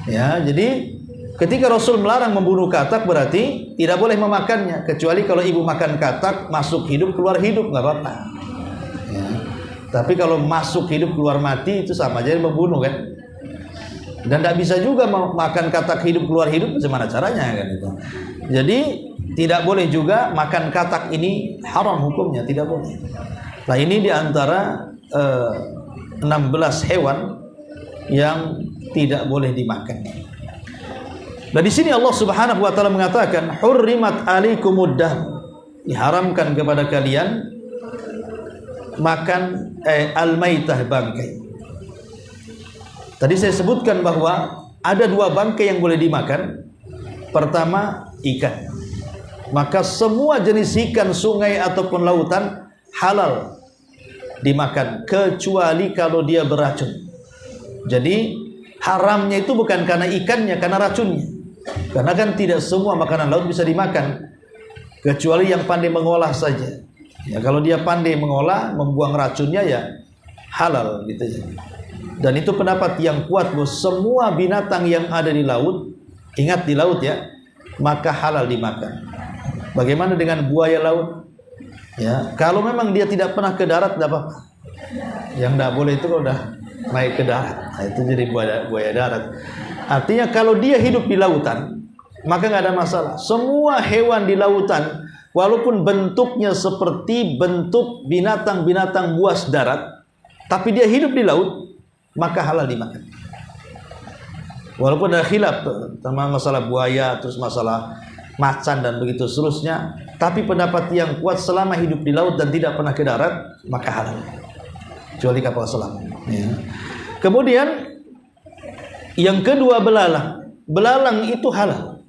Ya, jadi ketika Rasul melarang membunuh katak berarti tidak boleh memakannya, kecuali kalau ibu makan katak masuk hidup keluar hidup nggak apa-apa. Ya. Tapi kalau masuk hidup keluar mati itu sama aja membunuh kan. Dan tidak bisa juga makan katak hidup keluar hidup, bagaimana caranya kan itu. Jadi tidak boleh juga makan katak, ini haram hukumnya, tidak boleh. Nah, ini diantara 16 hewan yang tidak boleh dimakan. Dan di sini Allah Subhanahu wa taala mengatakan hurrimat alaikumud dam, diharamkan kepada kalian makan al-maitah, bangkai. Tadi saya sebutkan bahwa ada 2 bangkai yang boleh dimakan. Pertama, ikan. Maka semua jenis ikan sungai ataupun lautan halal dimakan kecuali kalau dia beracun. Jadi haramnya itu bukan karena ikannya, karena racunnya. Karena kan tidak semua makanan laut bisa dimakan, kecuali yang pandai mengolah saja. Ya, kalau dia pandai mengolah, membuang racunnya, ya halal gitu ya. Dan itu pendapat yang kuat bahwa semua binatang yang ada di laut, ingat di laut ya, maka halal dimakan. Bagaimana dengan buaya laut? Ya, kalau memang dia tidak pernah ke darat tidak apa-apa. Yang tidak boleh itu kalau udah naik ke darat, nah, itu jadi buaya darat. Artinya kalau dia hidup di lautan, maka nggak ada masalah. Semua hewan di lautan, walaupun bentuknya seperti bentuk binatang-binatang buas darat, tapi dia hidup di laut, maka halal dimakan. Walaupun ada khilaf tentang masalah buaya, terus masalah macan dan begitu seterusnya, tapi pendapat yang kuat selama hidup di laut dan tidak pernah ke darat, maka halal, kecuali kapal selam. Ya. Kemudian yang kedua, belalang. Belalang itu halal.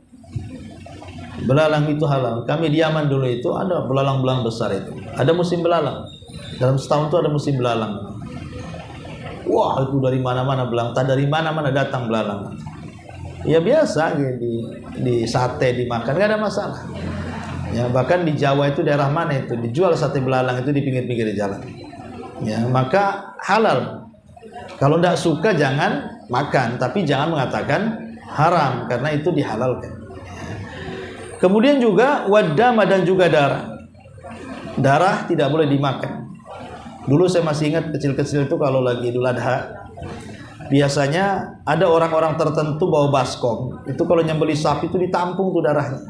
Belalang itu halal. Kami di Yaman dulu itu ada belalang-belalang besar itu. Ada musim belalang. Dalam setahun itu ada musim belalang. Wah, itu dari mana-mana belalang. Tak dari mana-mana datang belalang. Ya biasa di sate dimakan, nggak ada masalah. Ya, bahkan di Jawa itu daerah mana itu dijual sate belalang itu di pinggir-pinggir jalan. Ya, maka halal. Kalau tidak suka jangan makan, tapi jangan mengatakan haram karena itu dihalalkan. Kemudian juga wadama, dan juga darah. Darah tidak boleh dimakan. Dulu saya masih ingat kecil-kecil itu kalau lagi Idul Adha, Biasanya ada orang-orang tertentu bawa baskom. Itu kalau nyembeli sapi itu ditampung tuh darahnya.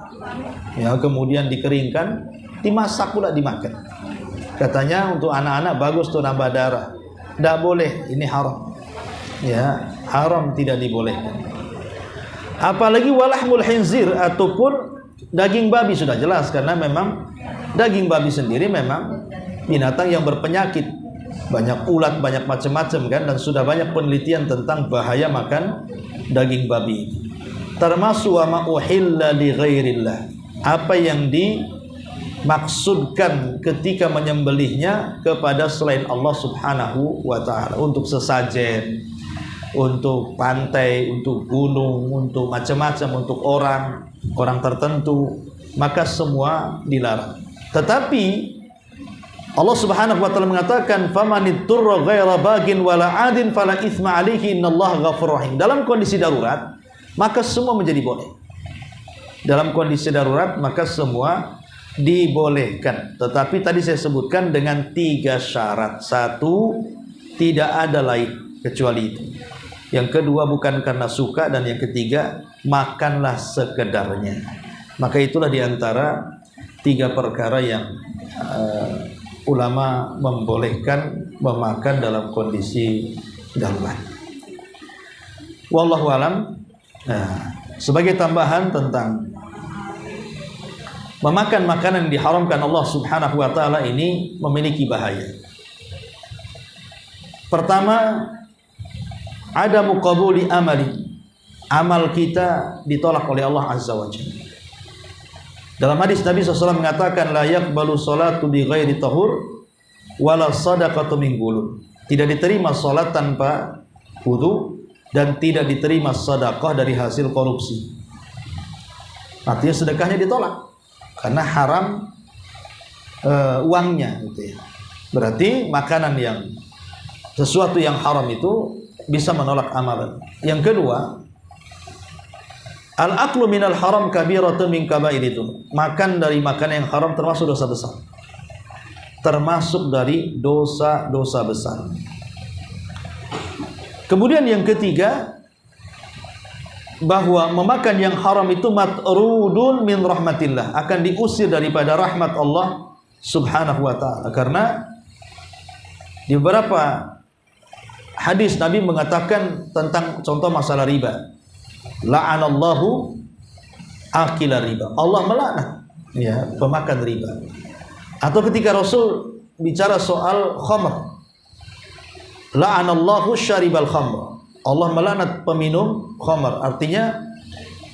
Ya, kemudian dikeringkan, dimasak pula dimakan. Katanya untuk anak-anak bagus tuh nambah darah. Tidak boleh, ini haram. Ya, haram, tidak dibolehkan. Apalagi walahmul khinzir ataupun daging babi, sudah jelas karena memang daging babi sendiri memang binatang yang berpenyakit, banyak ulat, banyak macam-macam kan, dan sudah banyak penelitian tentang bahaya makan daging babi. Termasuk wa ma uhilla li ghairillah, apa yang dimaksudkan ketika menyembelihnya kepada selain Allah Subhanahu wa taala, untuk sesajen, untuk pantai, untuk gunung, untuk macam-macam, untuk orang tertentu, maka semua dilarang. Tetapi Allah Subhanahu wa taala mengatakan, "Famanitturra ghaira bagin wala 'adin fala itsma 'alaihi innallaha ghafurur rahim." Dalam kondisi darurat, maka semua menjadi boleh. Dalam kondisi darurat, maka semua dibolehkan. Tetapi tadi saya sebutkan dengan 3 syarat. 1, tidak ada lain kecuali itu. Yang kedua, bukan karena suka, dan yang ketiga, makanlah sekedarnya. Maka itulah diantara 3 perkara yang ulama membolehkan memakan dalam kondisi darurat. Wallahu alam. Sebagai tambahan tentang memakan makanan yang diharamkan Allah Subhanahu wa taala ini memiliki bahaya. Pertama, ada muqabuli amali, amal kita ditolak oleh Allah Azza wa Jalla. Dalam hadis Nabi SAW mengatakan, la yaqbalu salatu bi ghairi tahur wala sadaqatu min gulul. Tidak diterima salat tanpa wudu, dan tidak diterima sedekah dari hasil korupsi. Artinya sedekahnya ditolak karena haram uangnya gitu ya. Berarti makanan yang sesuatu yang haram itu bisa menolak amalan. Yang kedua, al-aklu minal haram kabiratun min kabairitun. Makan dari makanan yang haram termasuk dosa besar. Termasuk dari dosa-dosa besar. Kemudian yang ketiga, bahwa memakan yang haram itu matrudun min rahmatillah, akan diusir daripada rahmat Allah Subhanahu wa taala. Karena di beberapa hadis Nabi mengatakan tentang contoh masalah riba. La'anallahu akila riba. Allah melaknat ya pemakan riba. Atau ketika Rasul bicara soal khamr, la'anallahu syaribal khamr. Allah melaknat peminum khamr. Artinya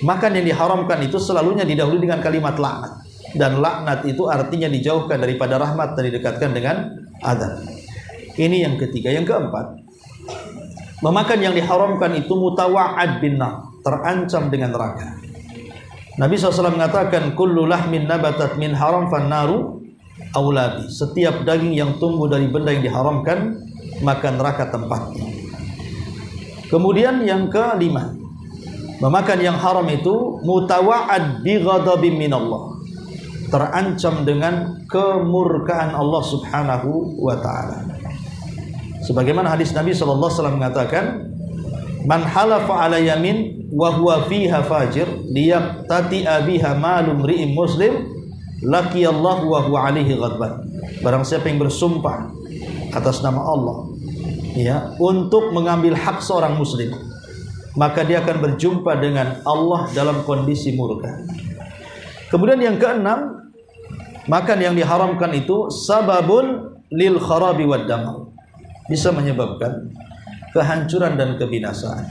makan yang diharamkan itu selalunya didahului dengan kalimat laknat. Dan laknat itu artinya dijauhkan daripada rahmat dan didekatkan dengan azab. Ini yang ketiga. Yang keempat, memakan yang diharamkan itu mutawa'ad bin nar, terancam dengan neraka. Nabi SAW mengatakan, kullu lahmin nabatat min haram fan naru aulabi. Setiap daging yang tumbuh dari benda yang diharamkan, maka neraka tempatnya. Kemudian yang kelima, memakan yang haram itu mutawa'ad bi ghadabin minallah, terancam dengan kemurkaan Allah Subhanahu wa taala. Sebagaimana hadis Nabi SAW mengatakan, man halafa ala yamin wa huwa fiha fajir liyaqtati'a biha malum ri'im muslim laqiyallahu wa huwa alaihi ghadban. Barang siapa yang bersumpah atas nama Allah ya untuk mengambil hak seorang muslim, maka dia akan berjumpa dengan Allah dalam kondisi murka. Kemudian yang keenam, makan yang diharamkan itu sababun lil kharabi wad damar, bisa menyebabkan kehancuran dan kebinasaan.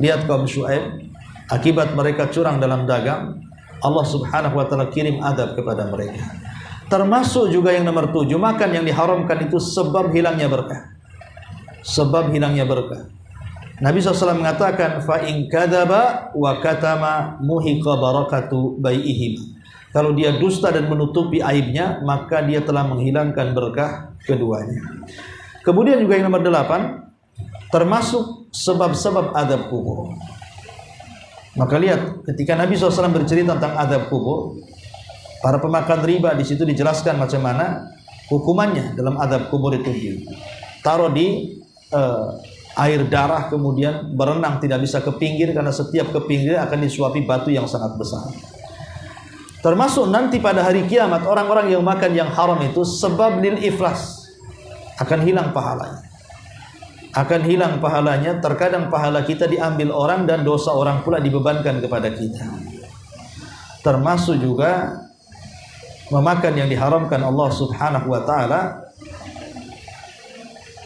Lihat kaum Syuaib, akibat mereka curang dalam dagang, Allah Subhanahu wa taala kirim azab kepada mereka. Termasuk juga yang nomor 7, makan yang diharamkan itu sebab hilangnya berkah. Sebab hilangnya berkah. Nabi SAW mengatakan, fa in kadzaba wa katama muhiqa barakatu bai'ihim. Kalau dia dusta dan menutupi aibnya, maka dia telah menghilangkan berkah keduanya. Kemudian juga yang nomor 8, termasuk sebab-sebab azab kubur. Maka lihat, ketika Nabi SAW bercerita tentang azab kubur, para pemakan riba di situ dijelaskan macam mana hukumannya dalam azab kubur itu. Taruh di air darah, kemudian berenang tidak bisa ke pinggir karena setiap ke pinggir akan disuapi batu yang sangat besar. Termasuk nanti pada hari kiamat orang-orang yang makan yang haram itu sebab lil iflas, akan hilang pahalanya. Akan hilang pahalanya. Terkadang pahala kita diambil orang dan dosa orang pula dibebankan kepada kita. Termasuk juga memakan yang diharamkan Allah Subhanahu wa taala.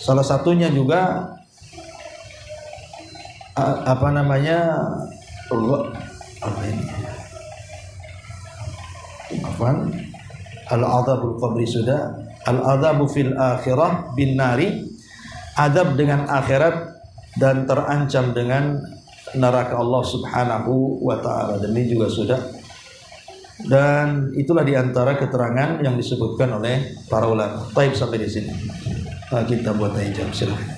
Salah satunya juga apa ini? Al-adzabul qabri sudah, al-adzabu fil akhirah bin nari, adab dengan akhirat dan terancam dengan neraka Allah Subhanahu wa taala. Dan ini juga sudah, dan itulah diantara keterangan yang disebutkan oleh para ulama. Baik, sampai di sini kita buat tanya jawab, silakan.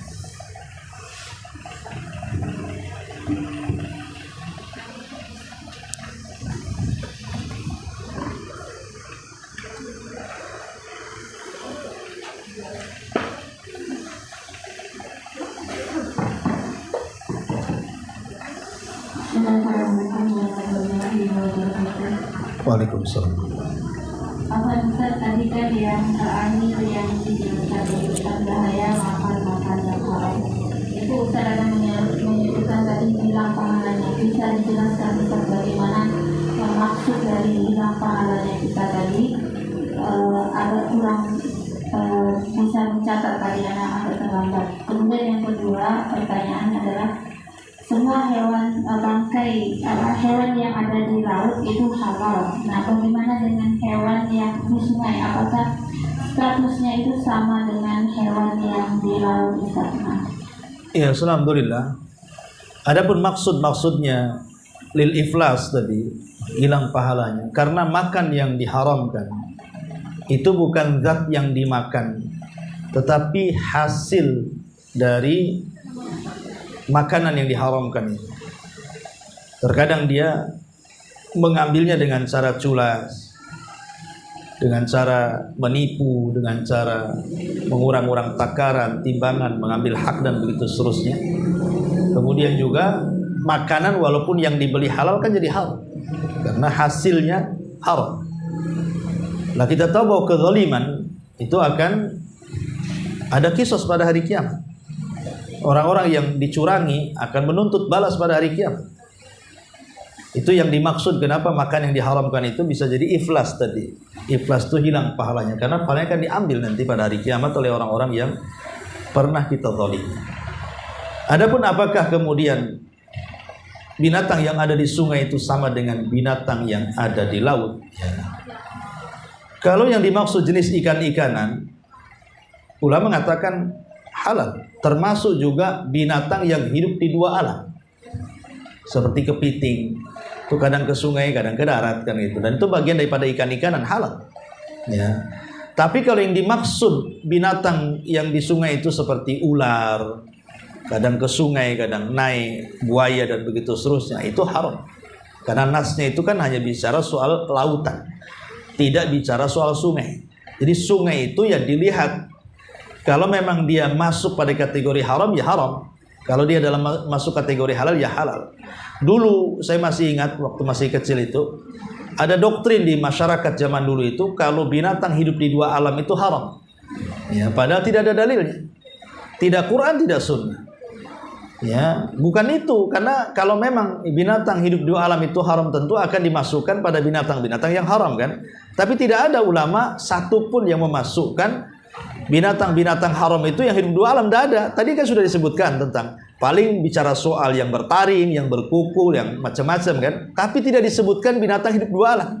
Waalaikumsalam. Apa Ustaz tadi kan yang ani yang dijelaskan bahaya makan yang haram itu Ustaz ada menyebutkan tadi hilang pahalanya. Bisa dijelaskan Ustaz bagaimana maksud dari hilang pahalanya kita tadi? Agak kurang bisa mencatat tadi anak agak terlambat. Kemudian yang kedua pertanyaan adalah semua hewan bangkai hewan yang ada di laut itu halal. Nah, bagaimana dengan hewan yang di sungai? Apakah statusnya itu sama dengan hewan yang di laut di sana? Ya, alhamdulillah. Adapun maksudnya lil iflas tadi, hilang pahalanya karena makan yang diharamkan itu bukan zat yang dimakan, tetapi hasil dari makanan yang diharamkan itu. Terkadang dia mengambilnya dengan cara culas, dengan cara menipu, dengan cara mengurang-urang takaran, timbangan, mengambil hak dan begitu seterusnya. Kemudian juga makanan walaupun yang dibeli halal kan jadi halal karena hasilnya haram. Nah, kita tahu bahwa kezaliman itu akan ada kisos pada hari kiamat. Orang-orang yang dicurangi akan menuntut balas pada hari kiamat. Itu yang dimaksud kenapa makan yang diharamkan itu bisa jadi iflas tadi. Iflas itu hilang pahalanya karena pahalanya akan diambil nanti pada hari kiamat oleh orang-orang yang pernah kita zalimi. Adapun apakah kemudian binatang yang ada di sungai itu sama dengan binatang yang ada di laut? Kalau yang dimaksud jenis ikan-ikanan, ulama mengatakan halal, termasuk juga binatang yang hidup di dua alam, seperti kepiting, itu kadang ke sungai, kadang ke darat kan gitu, dan itu bagian daripada ikan-ikanan halal. Ya. Tapi kalau yang dimaksud binatang yang di sungai itu seperti ular, kadang ke sungai, kadang naik, buaya dan begitu seterusnya, itu haram. Karena nasnya itu kan hanya bicara soal lautan, tidak bicara soal sungai. Jadi sungai itu ya dilihat. Kalau memang dia masuk pada kategori haram, ya haram. Kalau dia dalam masuk kategori halal, ya halal. Dulu saya masih ingat waktu masih kecil itu, ada doktrin di masyarakat zaman dulu itu, kalau binatang hidup di dua alam itu haram. Ya, padahal tidak ada dalilnya. Tidak Quran, tidak sunnah. Ya, bukan itu. Karena kalau memang binatang hidup di dua alam itu haram, tentu akan dimasukkan pada binatang-binatang yang haram kan. Tapi tidak ada ulama satupun yang memasukkan binatang-binatang haram itu yang hidup dua alam, tidak ada. Tadi kan sudah disebutkan tentang paling bicara soal yang bertaring, yang berkuku, yang macam-macam kan. Tapi tidak disebutkan binatang hidup dua alam.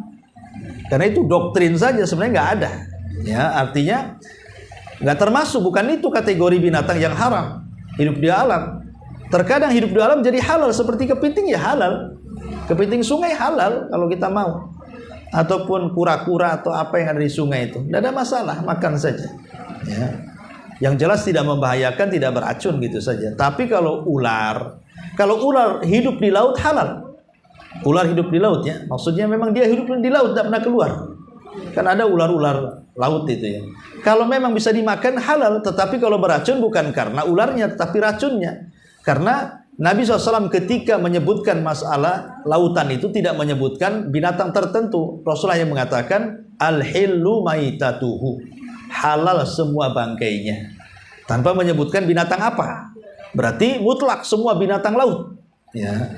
Karena itu doktrin saja, sebenarnya nggak ada. Ya, artinya nggak termasuk, bukan itu kategori binatang yang haram hidup di alam. Terkadang hidup di alam jadi halal, seperti kepiting ya halal. Kepiting sungai halal kalau kita mau. Ataupun kura-kura atau apa yang ada di sungai itu, tidak ada masalah, makan saja. Ya. Yang jelas tidak membahayakan, tidak beracun gitu saja. Tapi kalau ular hidup di laut halal. Ular hidup di laut ya, maksudnya memang dia hidup di laut, tidak pernah keluar. Kan ada ular-ular laut itu ya. Kalau memang bisa dimakan halal, tetapi kalau beracun bukan karena ularnya tetapi racunnya. Karena Nabi SAW ketika menyebutkan masalah lautan itu tidak menyebutkan binatang tertentu. Rasulullah yang mengatakan al-hillu maitatuhu, halal semua bangkainya, tanpa menyebutkan binatang apa. Berarti mutlak semua binatang laut ya.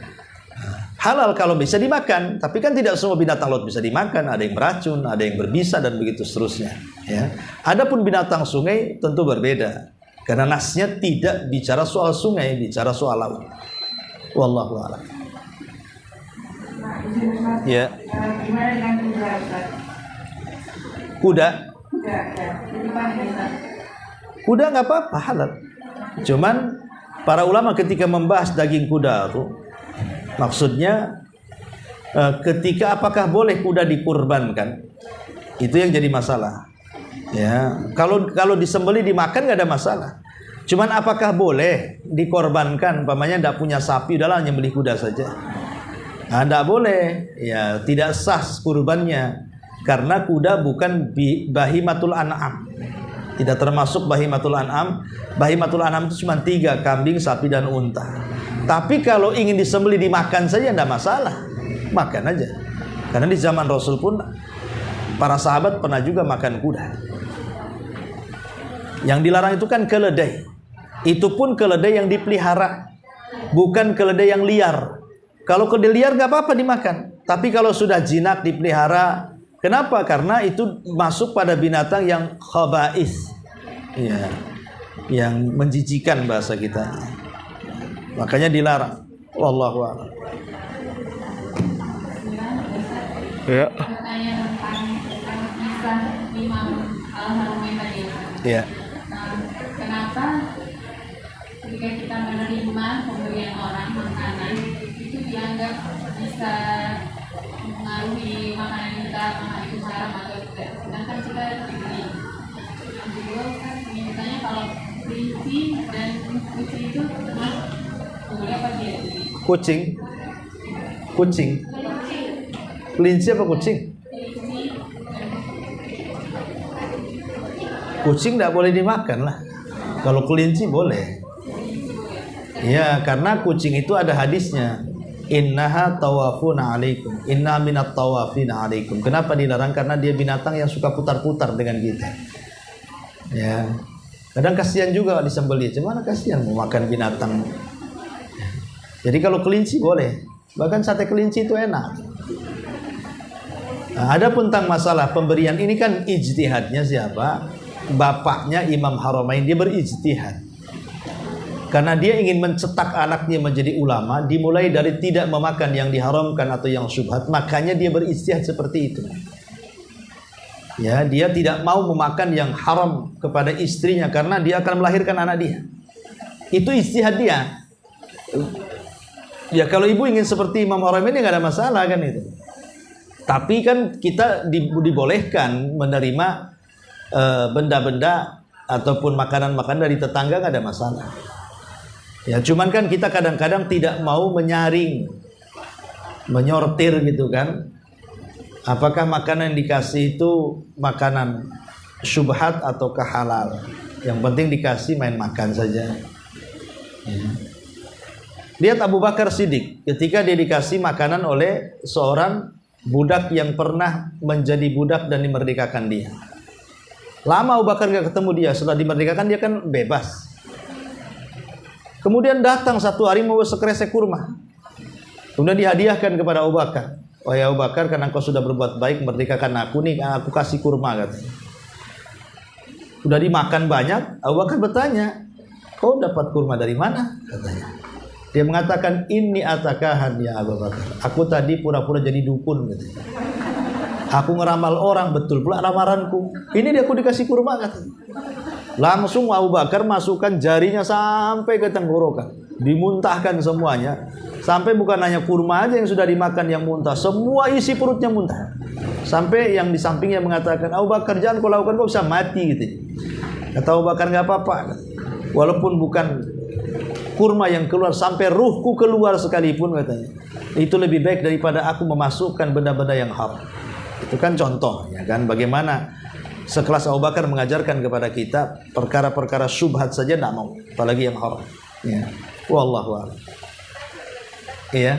Halal kalau bisa dimakan, tapi kan tidak semua binatang laut bisa dimakan. Ada yang beracun, ada yang berbisa dan begitu seterusnya. Ya. Adapun binatang sungai tentu berbeda, karena nasnya tidak bicara soal sungai, bicara soal laut. Wallahu a'lam. Ya. Gimana dengan kuda, Ustaz? Kuda? Kuda, ya. Gimana, Ustaz? Kuda nggak apa-apa, halal. Cuman para ulama ketika membahas daging kuda itu, maksudnya ketika apakah boleh kuda dikurbankan, itu yang jadi masalah. Ya, kalau disembelih dimakan nggak ada masalah. Cuman apakah boleh dikorbankan? Umpamanya tidak punya sapi, udahlah nyembelih kuda saja. Nah, tidak boleh. Ya, tidak sah kurbannya karena kuda bukan bahimatul an'am. Tidak termasuk bahimatul an'am. Bahimatul an'am itu cuma 3, kambing, sapi dan unta. Tapi kalau ingin disembelih dimakan saja tidak masalah, makan aja. Karena di zaman Rasul pun para sahabat pernah juga makan kuda. Yang dilarang itu kan keledai. Itu pun keledai yang dipelihara, bukan keledai yang liar. Kalau keledai liar nggak apa-apa dimakan. Tapi kalau sudah jinak dipelihara, kenapa? Karena itu masuk pada binatang yang khaba'is, ya, yang menjijikan bahasa kita. Makanya dilarang. Wallahu a'lam. Ya. Pertanyaan tentang kisah Imam Al-Haramain tadi. Ya. Kenapa ketika kita menerima pemberian orang makanan itu dianggap bisa mempengaruhi makanan kita, makanan itu haram atau tidak? Sedangkan kita diberi. Yang kedua kan ingin bertanya kalau kelinci dan kucing itu termasuk boleh apa tidak? Kucing. Kelinci apa kucing? Kucing tidak boleh dimakan lah. Kalau kelinci boleh. Ya, karena kucing itu ada hadisnya. Innaha tawafuna alaikum. Inna minat tawafina alaikum. Kenapa dilarang? Karena dia binatang yang suka putar-putar dengan kita. Ya. Kadang kasihan juga disembelih. Cuman kasihan mau makan binatang. Jadi kalau kelinci boleh. Bahkan sate kelinci itu enak. Nah, ada pun tentang masalah pemberian ini kan ijtihadnya siapa? Bapaknya Imam Haramain, dia berijtihad. Karena dia ingin mencetak anaknya menjadi ulama, dimulai dari tidak memakan yang diharamkan atau yang syubhat, makanya dia berijtihad seperti itu. Ya, dia tidak mau memakan yang haram kepada istrinya karena dia akan melahirkan anak dia. Itu ijtihad dia. Ya kalau ibu ingin seperti Imam Haramain ya nggak ada masalah kan itu. Tapi kan kita dibolehkan menerima benda-benda ataupun makanan-makanan dari tetangga, nggak ada masalah. Ya cuman kan kita kadang-kadang tidak mau menyaring, menyortir gitu kan. Apakah makanan yang dikasih itu makanan syubhat atau halal? Yang penting dikasih main makan saja. Ya. Lihat Abu Bakar Siddiq ketika dia dikasih makanan oleh seorang budak yang pernah menjadi budak dan dimerdekakan dia. Lama Abu Bakar gak ketemu dia. Setelah dimerdekakan dia kan bebas. Kemudian datang satu hari membawa sekresek kurma. Kemudian dihadiahkan kepada Abu Bakar. Oh ya Abu Bakar, karena engkau sudah berbuat baik merdekakan aku nih, aku kasih kurma katanya. Sudah dimakan banyak. Abu Bakar bertanya, kau dapat kurma dari mana? Katanya. Dia mengatakan, ini atakahan ya Abu Bakar. Aku tadi pura-pura jadi dukun katanya. Aku ngeramal orang, betul pula ramalanku. Ini dia aku dikasih kurma katanya. Langsung Abu Bakar masukkan jarinya sampai ke tenggorokan, dimuntahkan semuanya. Sampai bukan hanya kurma aja yang sudah dimakan yang muntah, semua isi perutnya muntah. Sampai yang di sampingnya mengatakan, Abu Bakar jangan kau lakukan, kau bisa mati gitu. Kata Abu Bakar nggak apa-apa. Walaupun bukan kurma yang keluar, sampai ruhku keluar sekalipun katanya, itu lebih baik daripada aku memasukkan benda-benda yang haram. Itu kan contoh, ya kan, bagaimana sekelas Abu Bakar mengajarkan kepada kita perkara-perkara syubhat saja tidak mau, apalagi yang haram. Ya. Wallahu a'lam. Iya.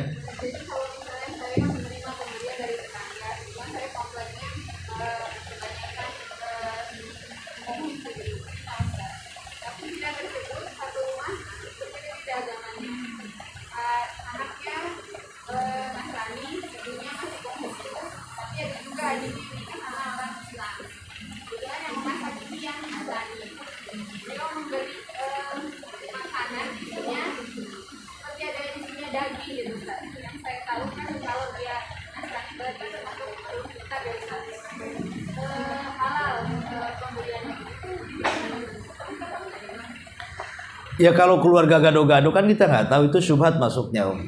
Ya kalau keluarga gado-gado kan kita nggak tahu itu syubhat masuknya, Om.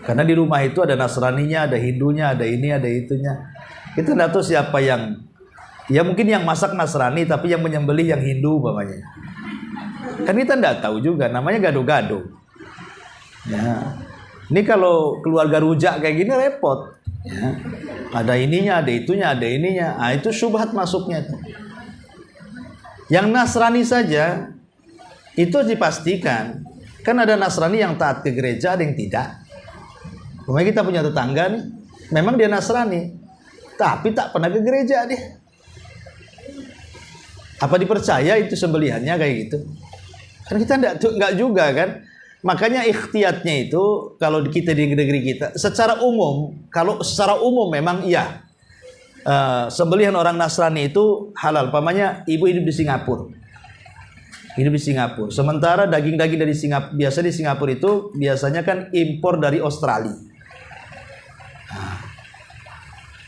Karena di rumah itu ada Nasraninya, ada Hindunya, ada ini, ada itunya. Kita nggak tahu siapa yang, ya mungkin yang masak Nasrani tapi yang menyembelih yang Hindu umpamanya. Kan kita nggak tahu juga, namanya gado-gado. Ya. Ini kalau keluarga rujak kayak gini repot. Ya. Ada ininya, ada itunya, ada ininya. Ah itu syubhat masuknya. Yang Nasrani saja itu dipastikan. Kan ada Nasrani yang taat ke gereja, ada yang tidak. Kemudian kita punya tetangga nih, memang dia Nasrani, tapi tak pernah ke gereja dia. Apa dipercaya itu sembelihannya kayak gitu? Kan kita enggak juga kan. Makanya ikhtiyatnya itu kalau kita di negeri kita, secara umum, kalau secara umum memang iya. Sembelihan orang Nasrani itu halal. Pamannya ibu hidup di Singapura. Hidup di Singapura. Sementara daging-daging dari Singapura, biasa di Singapura itu biasanya kan impor dari Australia. Nah,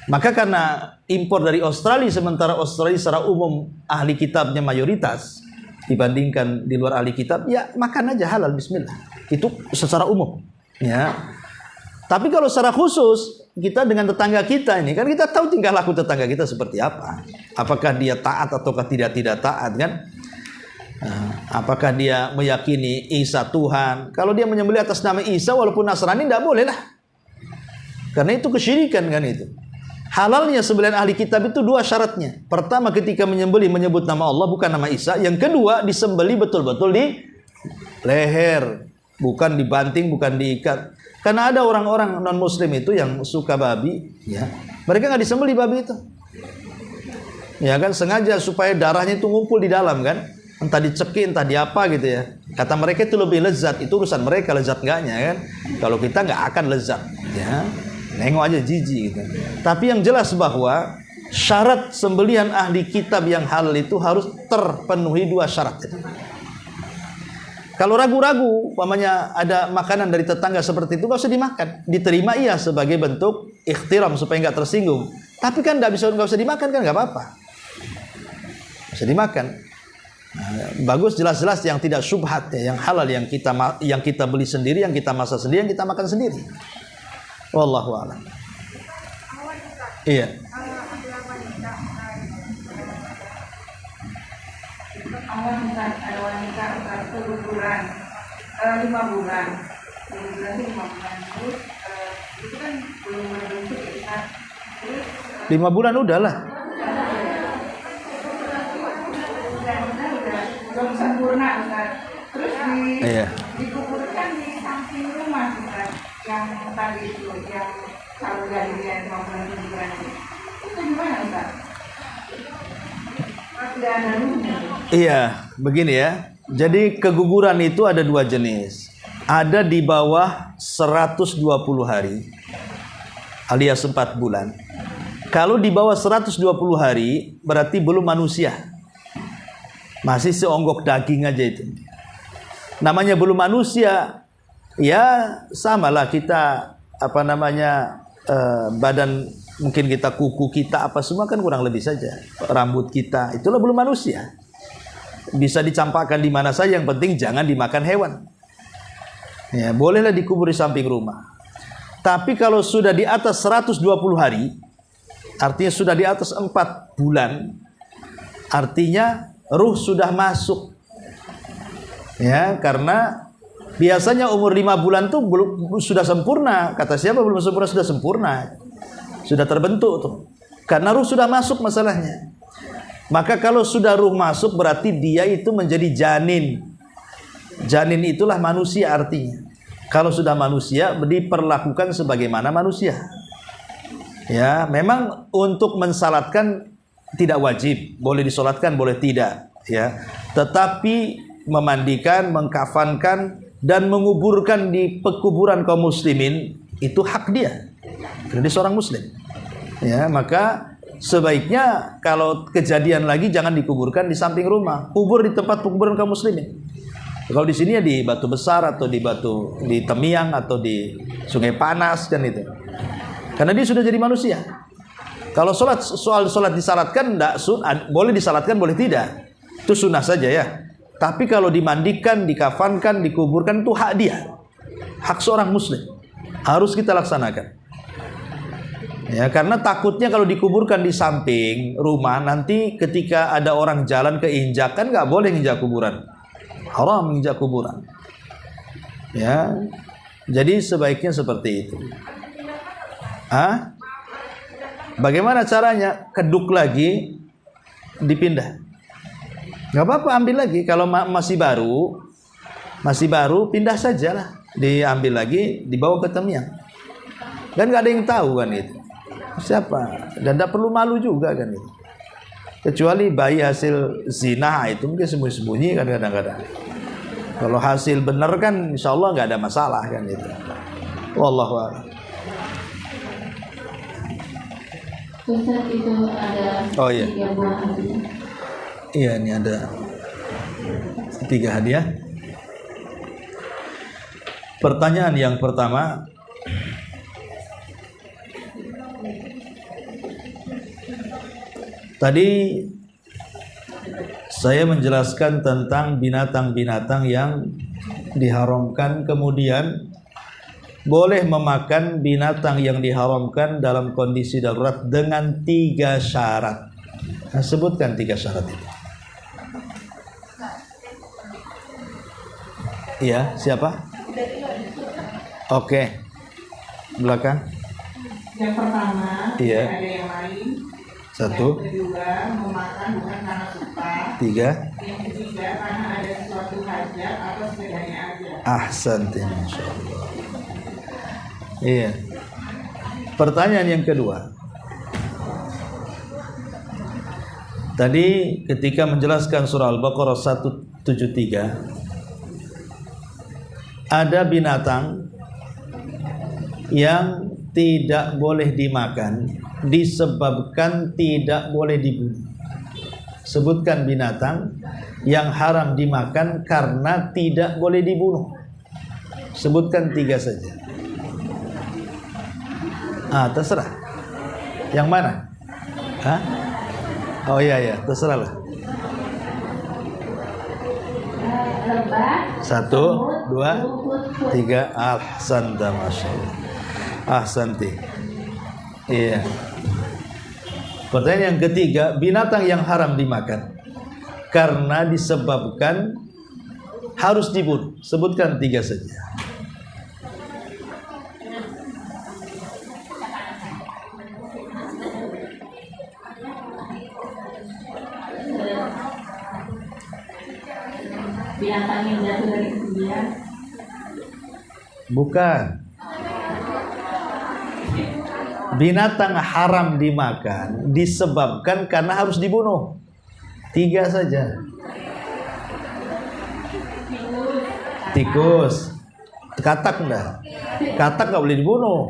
maka karena impor dari Australia, sementara Australia secara umum ahli kitabnya mayoritas dibandingkan di luar ahli kitab, ya makan aja halal, bismillah. Itu secara umum. Ya. Tapi kalau secara khusus kita dengan tetangga kita ini, kan kita tahu tingkah laku tetangga kita seperti apa. Apakah dia taat ataukah tidak taat kan? Apakah dia meyakini Isa Tuhan? Kalau dia menyembelih atas nama Isa walaupun Nasrani tidak boleh lah. Karena itu kesyirikan kan itu. Halalnya sembelihan ahli kitab itu dua syaratnya. Pertama ketika menyembelih menyebut nama Allah bukan nama Isa. Yang kedua disembelih betul-betul di leher, bukan dibanting, bukan diikat. Karena ada orang-orang non muslim itu yang suka babi, ya. Mereka nggak disembelih babi itu. Ya kan sengaja supaya darahnya itu ngumpul di dalam kan. Entah dicekik, entah diapa gitu ya. Kata mereka itu lebih lezat. Itu urusan mereka lezat enggaknya kan. Kalau kita nggak akan lezat, ya. Nengok aja jijik gitu. Tapi yang jelas bahwa syarat sembelihan ahli kitab yang halal itu harus terpenuhi dua syarat itu. Kalau ragu-ragu, umpamanya ada makanan dari tetangga seperti itu, nggak usah dimakan. Diterima iya sebagai bentuk ikhtiram supaya nggak tersinggung. Tapi kan nggak usah dimakan kan nggak apa-apa. Bisa dimakan. Nah, bagus jelas-jelas yang tidak syubhat ya, yang halal yang kita beli sendiri, yang kita masak sendiri, yang kita makan sendiri. Wallahu a'lam. Iya. Ada wanita keguguran 5 bulan. Terus itu kan belum berbentuk ya. Terus 5 bulan udahlah. belum sempurna Ustaz. Terus dikuburkan di samping rumah Ustaz. Yang tadi itu yang saluran dia 5 bulan keguguran itu gimana Ustaz? Tidak ada rumah. Iya, begini ya. Jadi keguguran itu ada dua jenis. Ada di bawah 120 hari alias 4 bulan. Kalau di bawah 120 hari berarti belum manusia. Masih seonggok daging aja itu. Namanya belum manusia. Ya samalah kita badan mungkin kita, kuku kita apa semua kan kurang lebih saja. Rambut kita itulah belum manusia. Bisa dicampakkan di mana saja, yang penting jangan dimakan hewan. Ya, bolehlah dikubur di samping rumah. Tapi kalau sudah di atas 120 hari, artinya sudah di atas 4 bulan, artinya ruh sudah masuk. Ya, karena biasanya umur 5 bulan tuh belum sudah sempurna. Kata siapa belum sempurna? Sudah sempurna. Sudah terbentuk tuh. Karena ruh sudah masuk masalahnya. Maka kalau sudah ruh masuk berarti dia itu menjadi janin. Janin itulah manusia artinya. Kalau sudah manusia diperlakukan sebagaimana manusia. Ya, memang untuk mensalatkan tidak wajib, boleh disolatkan, boleh tidak, ya. Tetapi memandikan, mengkafankan dan menguburkan di pekuburan kaum muslimin itu hak dia. Jadi seorang muslim. Ya, maka sebaiknya kalau kejadian lagi jangan dikuburkan di samping rumah, kubur di tempat pekuburan kaum muslimin. Kalau di sini ya di Batu Besar atau di Temiang atau di Sungai Panas kan itu. Karena dia sudah jadi manusia. Kalau soal sholat disalatkan enggak, boleh disalatkan boleh tidak. Itu sunnah saja ya. Tapi kalau dimandikan, dikafankan, dikuburkan itu hak dia. Hak seorang muslim. Harus kita laksanakan. Ya, karena takutnya kalau dikuburkan di samping rumah nanti ketika ada orang jalan keinjak kan nggak boleh injak kuburan. Haram menginjak kuburan. Ya. Jadi sebaiknya seperti itu. Bagaimana caranya? Keduk lagi, dipindah. Gak apa-apa, ambil lagi. Kalau masih baru, pindah sajalah. Diambil lagi, dibawa ke Temiang. Dan gak ada yang tahu kan itu. Siapa? Dan gak perlu malu juga kan itu. Kecuali bayi hasil zina itu mungkin sembunyi-sembunyi kan kadang-kadang. Kalau hasil benar kan insya Allah nggak ada masalah kan itu. Wallahu a'lam. Ustaz, itu ada 3 buah hadiah. Iya, ini ada 3 hadiah. Pertanyaan yang pertama, tadi saya menjelaskan tentang binatang-binatang yang diharamkan, kemudian boleh memakan binatang yang diharamkan dalam kondisi darurat dengan 3 syarat. Nah, sebutkan 3 syarat itu. Iya, siapa? Oke. Belakang. Yang pertama, iya. Ada yang lain. 1. Yang kedua, memakan bukan karena suka. 3. Yang ketiga, karena ada suatu hajat atau sekedarnya aja. Ahsanti, Masya Allah. Iya. Pertanyaan yang kedua. Tadi ketika menjelaskan surah Al-Baqarah 173, ada binatang yang tidak boleh dimakan disebabkan tidak boleh dibunuh. Sebutkan binatang yang haram dimakan karena tidak boleh dibunuh. Sebutkan 3 saja. Terserah. Yang mana? Oh iya, terserah lah. Lebah, 1, 2, 3. Ahsanta, Masya Allah. Ahsanti. Iya. Pertanyaan yang ketiga, binatang yang haram dimakan karena disebabkan harus dibunuh. Sebutkan 3 saja. binatang yang jatuh dari ketinggian. Bukan. Binatang haram dimakan disebabkan karena harus dibunuh. 3 saja. Tikus. Katak enggak? Katak enggak boleh dibunuh.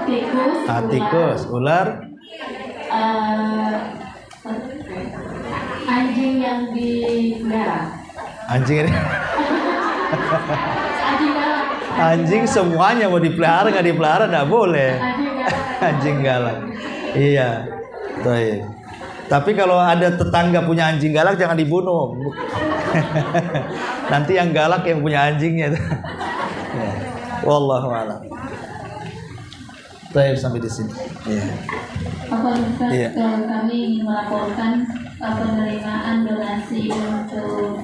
Tikus. Tikus, ular. Anjing yang dipelihara. Anjing ini. Anjing galak. Anjing semuanya mau dipelihara nggak dipelihara nggak boleh. Anjing galak. Iya. Baik. Tapi kalau ada tetangga punya anjing galak jangan dibunuh. Nanti yang galak yang punya anjingnya. Ya. Wallahu a'lam. Baik, sampai di sini. Iya. Bapak Ustaz, Iya. kami ingin melaporkan penerimaan donasi untuk